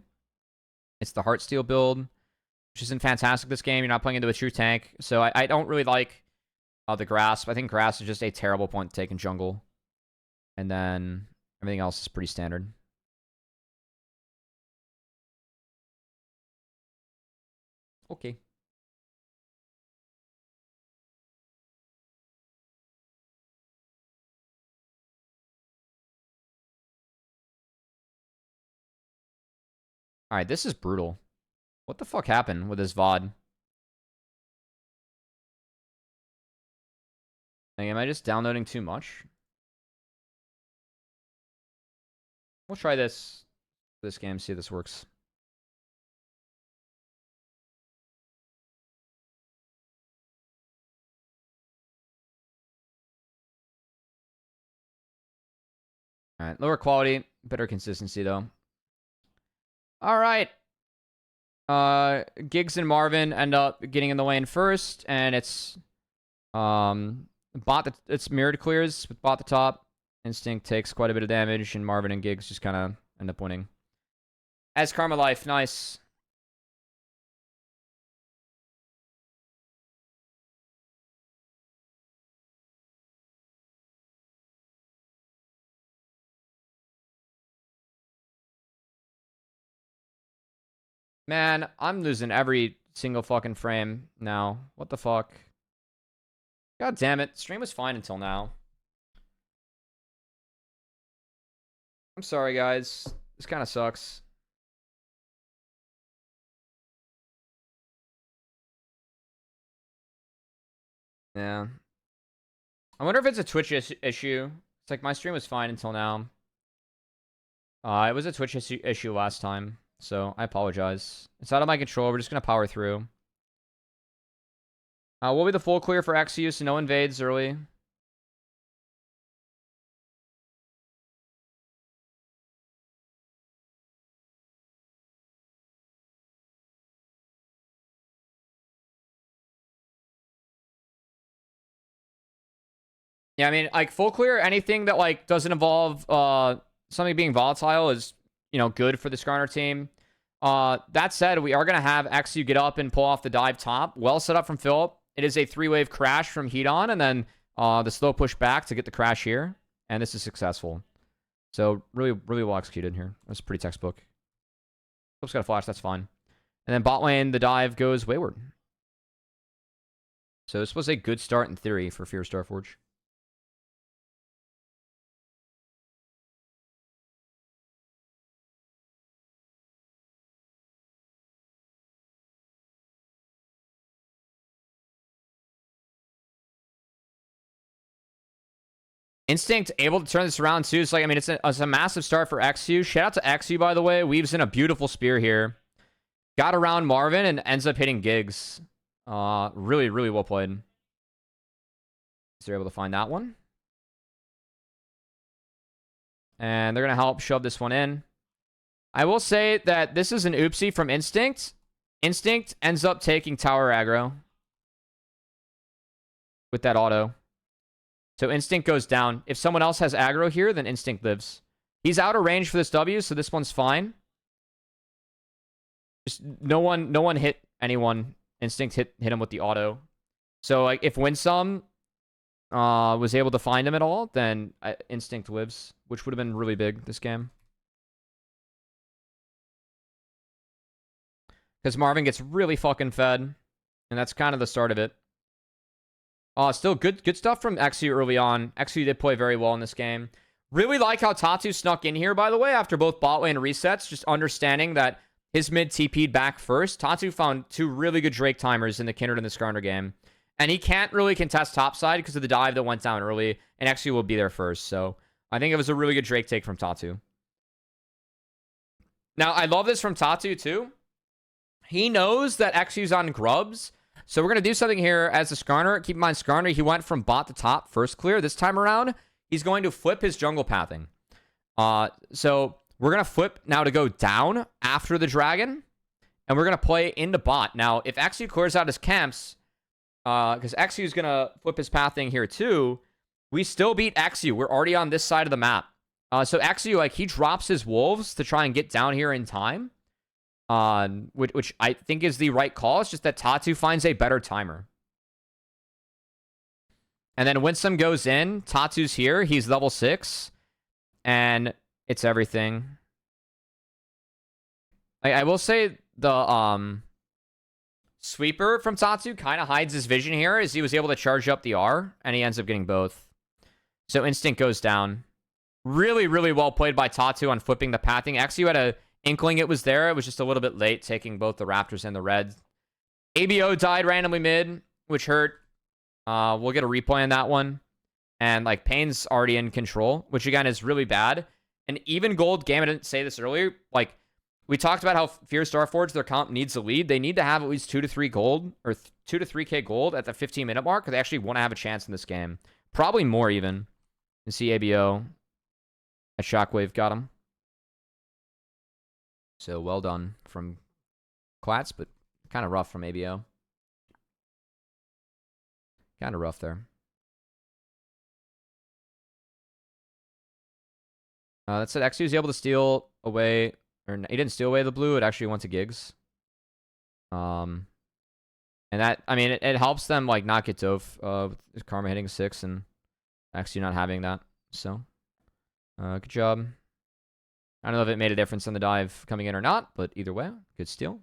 It's the Heartsteel build, which isn't fantastic this game. You're not playing into a true tank, so I don't really like the Grasp. I think Grasp is just a terrible point to take in jungle. And then everything else is pretty standard. Okay. Alright, this is brutal. What the fuck happened with this VoD? Like, am I just downloading too much? We'll try this game, see if this works. Alright, lower quality, better consistency though. Alright. Giggs and Marvin end up getting in the lane first, and it's it's mirrored clears with bot the top. Instinct takes quite a bit of damage, and Marvin and Giggs just kind of end up winning. As Karma Life, nice. Man, I'm losing every single fucking frame now. What the fuck? God damn it. Stream was fine until now. I'm sorry, guys. This kind of sucks. Yeah. I wonder if it's a Twitch issue. It's like my stream was fine until now. It was a Twitch issue last time. So, I apologize. It's out of my control. We're just going to power through. We'll be the full clear for XU, so no invades early. Yeah, I mean, like, full clear, anything that, like, doesn't involve something being volatile is, you know, good for the Skarner team. That said, we are going to have XU get up and pull off the dive top. Well set up from Philip. It is a 3-wave crash from Heat On, and then the slow push back to get the crash here. And this is successful. So, really, really well executed here. That's pretty textbook. Philip's got a flash, that's fine. And then bot lane, the dive goes wayward. So, this was a good start in theory for Fear Starforge. Instinct able to turn this around too. It's like, I mean, it's a massive start for XU. Shout out to XU, by the way. Weaves in a beautiful spear here. Got around Marvin and ends up hitting Giggs. Really, really well played. So they're able to find that one. And they're going to help shove this one in. I will say that this is an oopsie from Instinct. Instinct ends up taking tower aggro with that auto. So Instinct goes down. If someone else has aggro here, then Instinct lives. He's out of range for this W, so this one's fine. Just no one hit anyone. Instinct hit him with the auto. So like if Winsome was able to find him at all, then Instinct lives, which would have been really big this game. Because Marvin gets really fucking fed, and that's kind of the start of it. Still good stuff from XU early on. XU did play very well in this game. Really like how Tatu snuck in here, by the way, after both bot lane resets, just understanding that his mid TP'd back first. Tatu found 2 really good Drake timers in the Kindred and the Skarner game. And he can't really contest topside because of the dive that went down early, and XU will be there first. So I think it was a really good Drake take from Tatu. Now, I love this from Tatu, too. He knows that XU's on grubs, so we're going to do something here as a Skarner. Keep in mind, Skarner, he went from bot to top first clear. This time around, he's going to flip his jungle pathing. So we're going to flip now to go down after the dragon, and we're going to play into bot. Now, if XU clears out his camps, because XU is going to flip his pathing here too, we still beat XU. We're already on this side of the map. So XU, like, he drops his wolves to try and get down here in time, which I think is the right call. It's just that Tatu finds a better timer. And then Winsome goes in. Tatu's here. He's level 6. And it's everything. I will say the sweeper from Tatu kind of hides his vision here, as he was able to charge up the R, and he ends up getting both. So Instinct goes down. Really, really well played by Tatu on flipping the pathing. XU had a inkling it was there. It was just a little bit late, taking both the Raptors and the Reds. ABO died randomly mid, which hurt. We'll get a replay on that one. And, like, Pain's already in control, which, again, is really bad. And even gold game, I didn't say this earlier, like, we talked about how Fierce Starforge, their comp needs a lead. They need to have at least 2 to 3 gold, or 2 to 3k gold at the 15-minute mark, because they actually want to have a chance in this game. Probably more, even. You see ABO. That Shockwave got him. So well done from Klats, but kind of rough from ABO. Kind of rough there. That said, XU was able to steal away, or he didn't steal away the blue. It actually went to Gigs. And that, I mean, it helps them, like, not get dove with Karma hitting 6 and XU not having that. So, good job. I don't know if it made a difference on the dive coming in or not, but either way, good steal.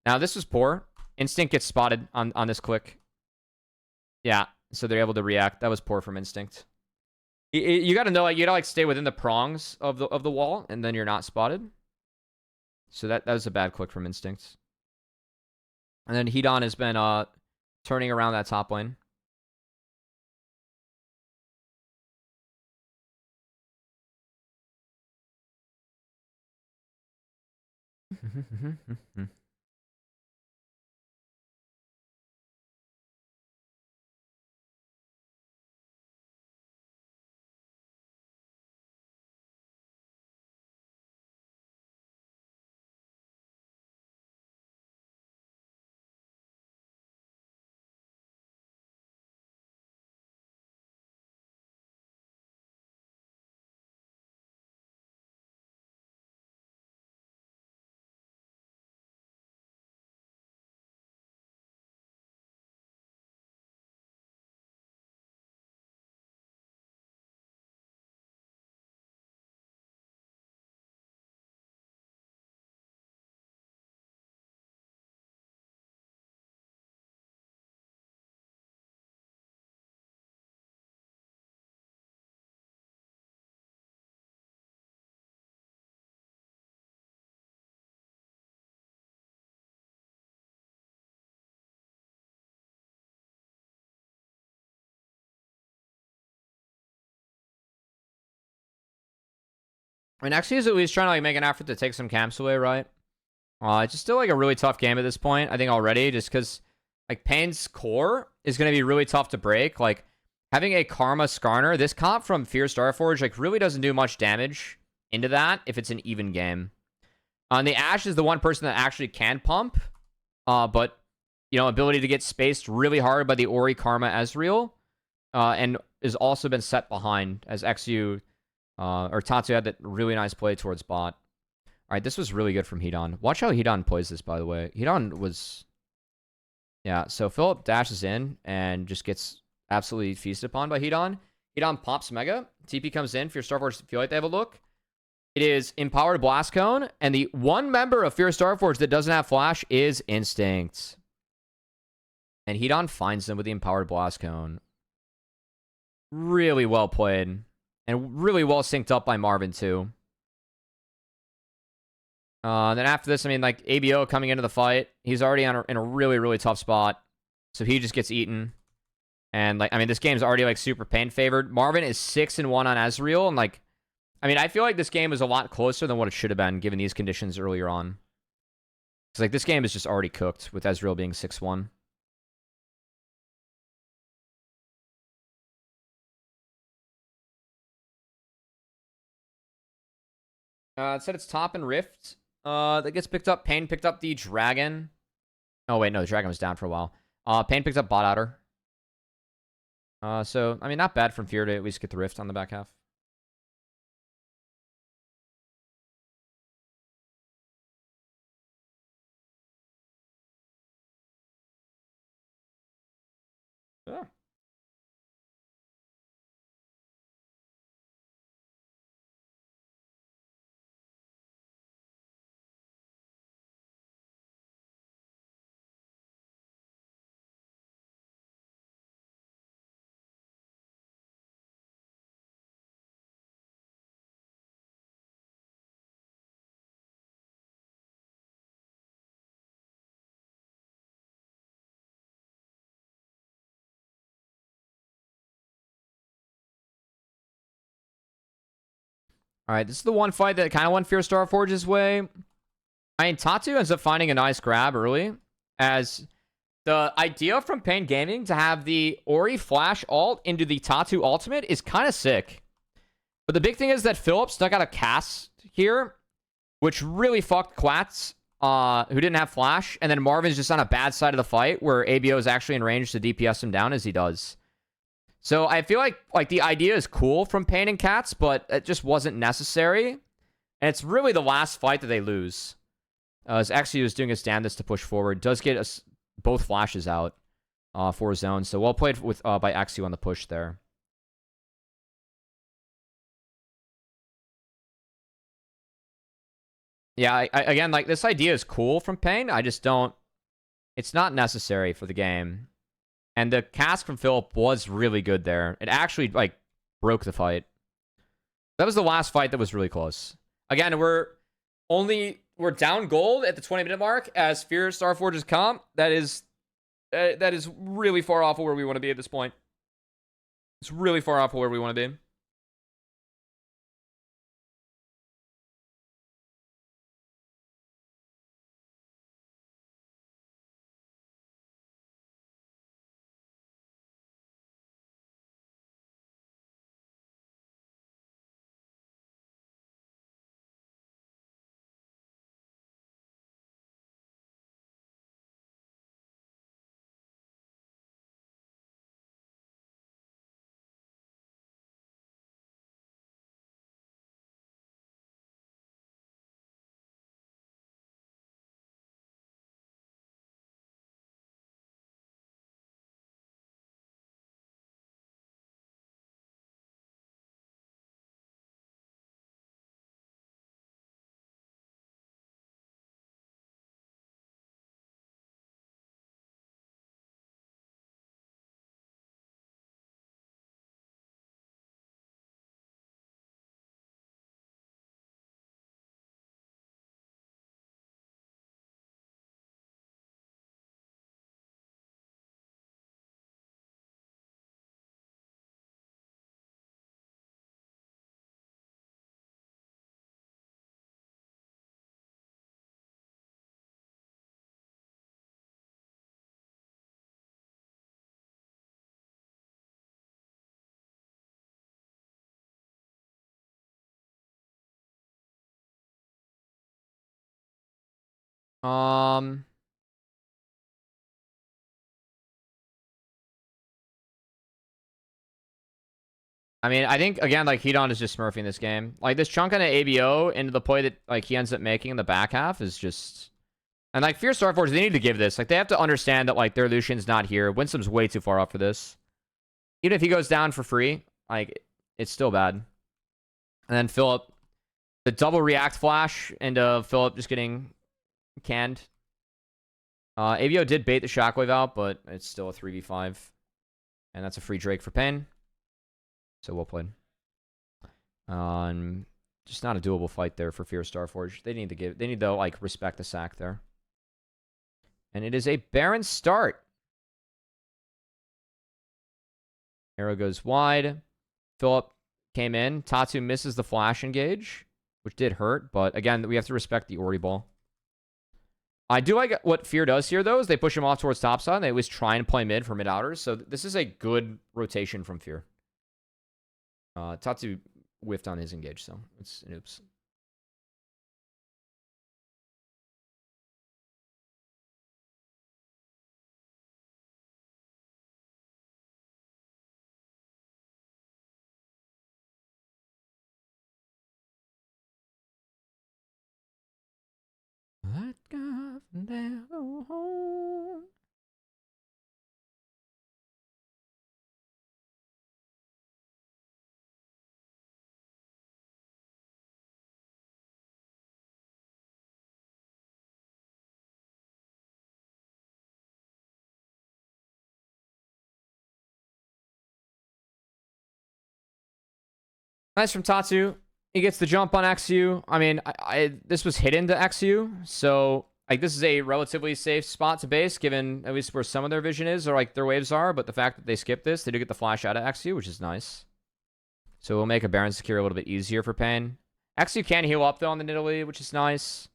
Now, this was poor. Instinct gets spotted on this click. Yeah, so they're able to react. That was poor from Instinct. You got to know, like, you got to, like, stay within the prongs of the wall, and then you're not spotted. So that was a bad click from Instinct. And then Hedon has been turning around that top lane. I mean, actually, is at least trying to, like, make an effort to take some camps away, right? It's just still, like, a really tough game at this point, I think, already, just because, like, Pain's core is going to be really tough to break. Like, having a Karma Skarner, this comp from Fierce Starforge, like, really doesn't do much damage into that if it's an even game. The Ashe is the one person that actually can pump, but, you know, ability to get spaced really hard by the Ori Karma Ezreal, and has also been set behind as XU... or Tatu had that really nice play towards bot. Alright, this was really good from Hedon. Watch how Hedon plays this, by the way. Hedon was... Yeah, so Philip dashes in and just gets absolutely feasted upon by Hedon. Hedon pops Mega. TP comes in. Fierce Starforge feel like they have a look. It is Empowered Blast Cone, and the one member of Fierce Starforge that doesn't have Flash is Instinct. And Hedon finds them with the Empowered Blast Cone. Really well played. And really well synced up by Marvin, too. Then after this, I mean, like, ABO coming into the fight. He's already in a really, really tough spot. So he just gets eaten. And, like, I mean, this game's already, like, super pain favored. Marvin is 6-1 on Ezreal. And, like, I mean, I feel like this game is a lot closer than what it should have been, given these conditions earlier on. Because, like, this game is just already cooked, with Ezreal being 6-1. It said it's top and Rift. That gets picked up. Pain picked up the Dragon. Oh, wait, no, the Dragon was down for a while. Pain picked up Bot Outer. So, I mean, not bad from Fear to at least get the Rift on the back half. Yeah. All right, this is the one fight that kind of went Fear Starforge's way. I mean, Tatu ends up finding a nice grab early, as the idea from Pain Gaming to have the Ori Flash ult into the Tatu ultimate is kind of sick. But the big thing is that Philip stuck out a cast here, which really fucked Quats, who didn't have Flash. And then Marvin's just on a bad side of the fight, where ABO is actually in range to DPS him down as he does. So I feel like the idea is cool from Pain and Cats, but it just wasn't necessary. And it's really the last fight that they lose. As Exio is doing his damnedest to push forward. Does get us both flashes out for zone. So well played with by Exio on the push there. Yeah, again, like, this idea is cool from Pain. I just don't... It's not necessary for the game. And the cast from Philip was really good there. It actually, like, broke the fight. That was the last fight that was really close. Again, we're down gold at the 20-minute mark as Fear Starforge's comp. That is really far off of where we want to be at this point. It's really far off of where we want to be. I mean, I think, again, like, Hedon is just smurfing this game. Like, this chunk on an ABO into the play that, like, he ends up making in the back half is just... And, like, Fear Starforge, they need to give this. Like, they have to understand that, like, their Lucian's not here. Winsome's way too far off for this. Even if he goes down for free, like, it's still bad. And then Philip, the double react flash into Philip just getting canned. ABO did bait the shockwave out, but it's still a 3v5. And that's a free Drake for Pain. So well played. Just not a doable fight there for Fear Starforge. They need to like respect the sack there. And it is a Baron start. Arrow goes wide. Philip came in. Tatu misses the flash engage, which did hurt, but again, we have to respect the Ori ball. I do like what Fear does here, though, is they push him off towards topside, and they always try and play mid for mid-outers, so this is a good rotation from Fear. Tatu whiffed on his engage, so it's an oops. Let God never home. Nice from Tatu. He gets the jump on XU. I mean, this was hidden to XU, so like this is a relatively safe spot to base, given at least where some of their vision is, or like their waves are. But the fact that they skip this, they do get the flash out of XU, which is nice. So we'll make a Baron secure a little bit easier for Pain. XU can heal up though on the Nidalee, which is nice.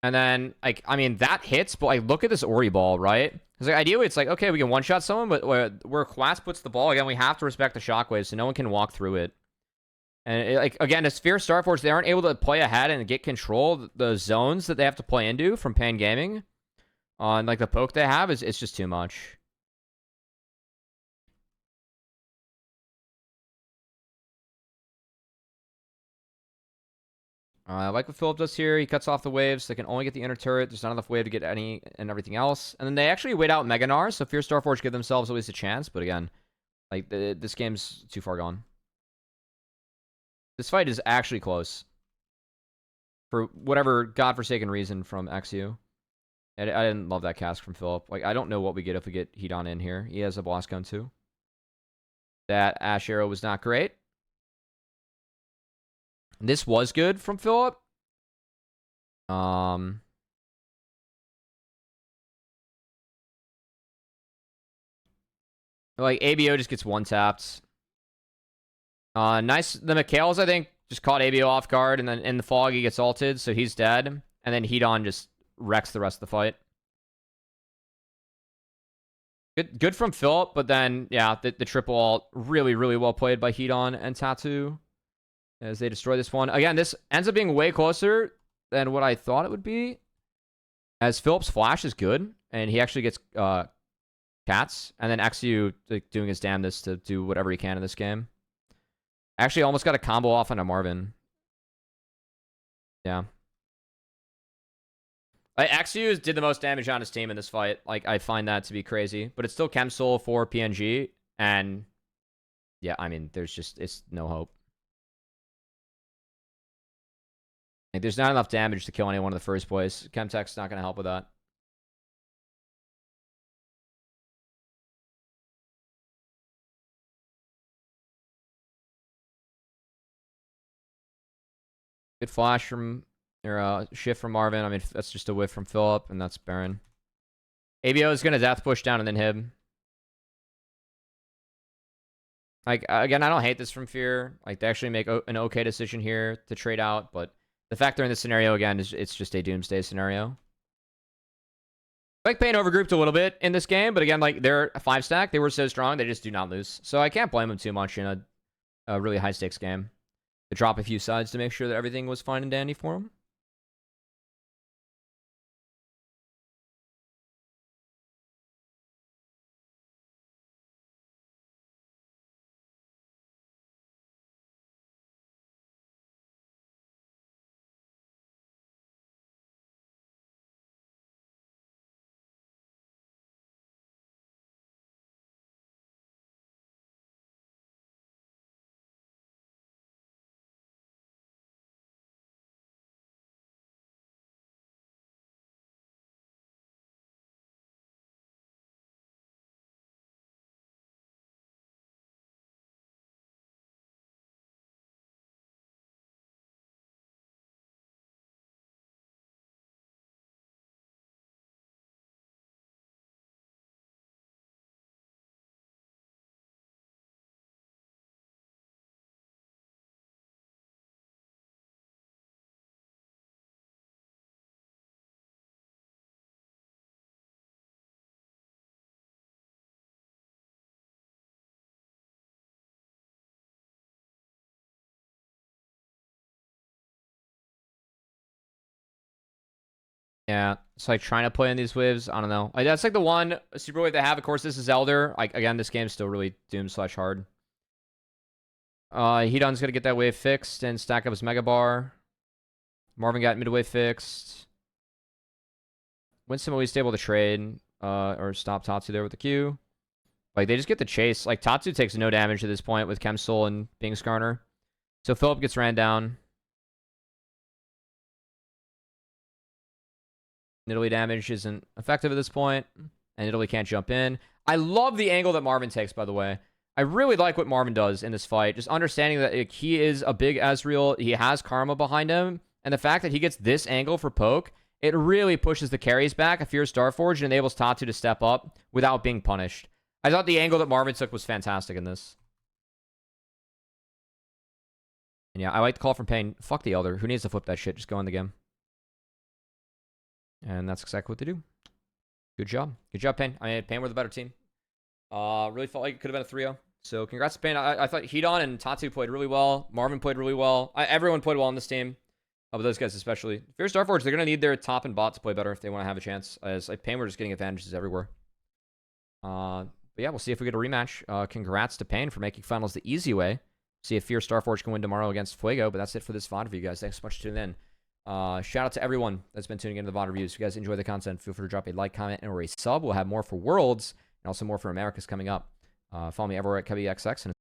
And then, like, I mean, that hits, but like, look at this Ori ball, right? Because like, ideally, it's like, okay, we can one-shot someone, but where Quats puts the ball, again, we have to respect the shockwaves, so no one can walk through it. And, like, again, as Fear Starforge, they aren't able to play ahead and get control. The zones that they have to play into from Pain Gaming on, like, the poke they have, it's just too much. I like what Philip does here. He cuts off the waves. So they can only get the inner turret. There's not enough wave to get any and everything else. And then they actually wait out Mega Gnar, so Fear Starforge give themselves at least a chance. But again, like this game's too far gone. This fight is actually close. For whatever godforsaken reason from XU. I didn't love that cast from Philip. Like, I don't know what we get if we get Heat on in here. He has a Blast Gun too. That Ash Arrow was not great. This was good from Philip. Like ABO just gets one-tapped. Nice. The Mikhails, I think, just caught ABO off guard, and then in the fog he gets ulted, so he's dead. And then Heat on just wrecks the rest of the fight. Good from Philip, but then, yeah, the triple ult, really, really well played by Heat on and Tatu as they destroy this one. Again, this ends up being way closer than what I thought it would be, as Philip's flash is good, and he actually gets cats, and then XU like, doing his damnedest to do whatever he can in this game. Actually, almost got a combo off onto Marvin. Yeah. XU did the most damage on his team in this fight. Like, I find that to be crazy. But it's still Chem Soul for PNG. And, yeah, I mean, it's no hope. Like, there's not enough damage to kill anyone in the first place. Chemtech's not going to help with that. Good flash from, or shift from Marvin. I mean, that's just a whiff from Philip, and that's Baron. ABO is going to death push down and then him. Like, again, I don't hate this from Fear. Like, they actually make an okay decision here to trade out, but the fact they're in this scenario, again, is it's just a doomsday scenario. Like, Pain overgrouped a little bit in this game, but again, like, they're a 5-stack. They were so strong, they just do not lose. So I can't blame them too much in a really high-stakes game. To drop a few sides to make sure that everything was fine and dandy for them. Yeah, it's like trying to play in these waves. I don't know. Like, that's like the one super wave they have. Of course, this is Elder. Like, again, this game's still really doom/hard. Hedon's gonna get that wave fixed and stack up his Mega Bar. Marvin got mid wave fixed. Winston at least able to trade or stop Tatsu there with the Q. Like, they just get the chase. Like, Tatsu takes no damage at this point with Chemsoul and Bing Skarner. So Philip gets ran down. Italy damage isn't effective at this point, and Italy can't jump in. I love the angle that Marvin takes, by the way. I really like what Marvin does in this fight. Just understanding that like, he is a big Ezreal. He has Karma behind him. And the fact that he gets this angle for poke, it really pushes the carries back. A Fierce Starforge and enables Tatsu to step up without being punished. I thought the angle that Marvin took was fantastic in this. And yeah, I like the call from Pain. Fuck the Elder. Who needs to flip that shit? Just go in the game. And that's exactly what they do. Good job. Good job, Pain. I mean, Pain were the better team. Really felt like it could have been a 3-0. So congrats to Pain. I thought Hedon and Tatsu played really well. Marvin played really well. Everyone played well on this team. But those guys especially. Fierce Starforge, they're going to need their top and bot to play better if they want to have a chance. As like Pain were just getting advantages everywhere. But yeah, we'll see if we get a rematch. Congrats to Pain for making finals the easy way. See if Fierce Starforge can win tomorrow against Fuego. But that's it for this VoD review, guys. Thanks so much for tuning in. Shout out to everyone that's been tuning into the VoD reviews. If you guys enjoy the content, feel free to drop a like, comment, and or a sub. We'll have more for Worlds and also more for Americas coming up. Follow me everywhere at Cubby XX. And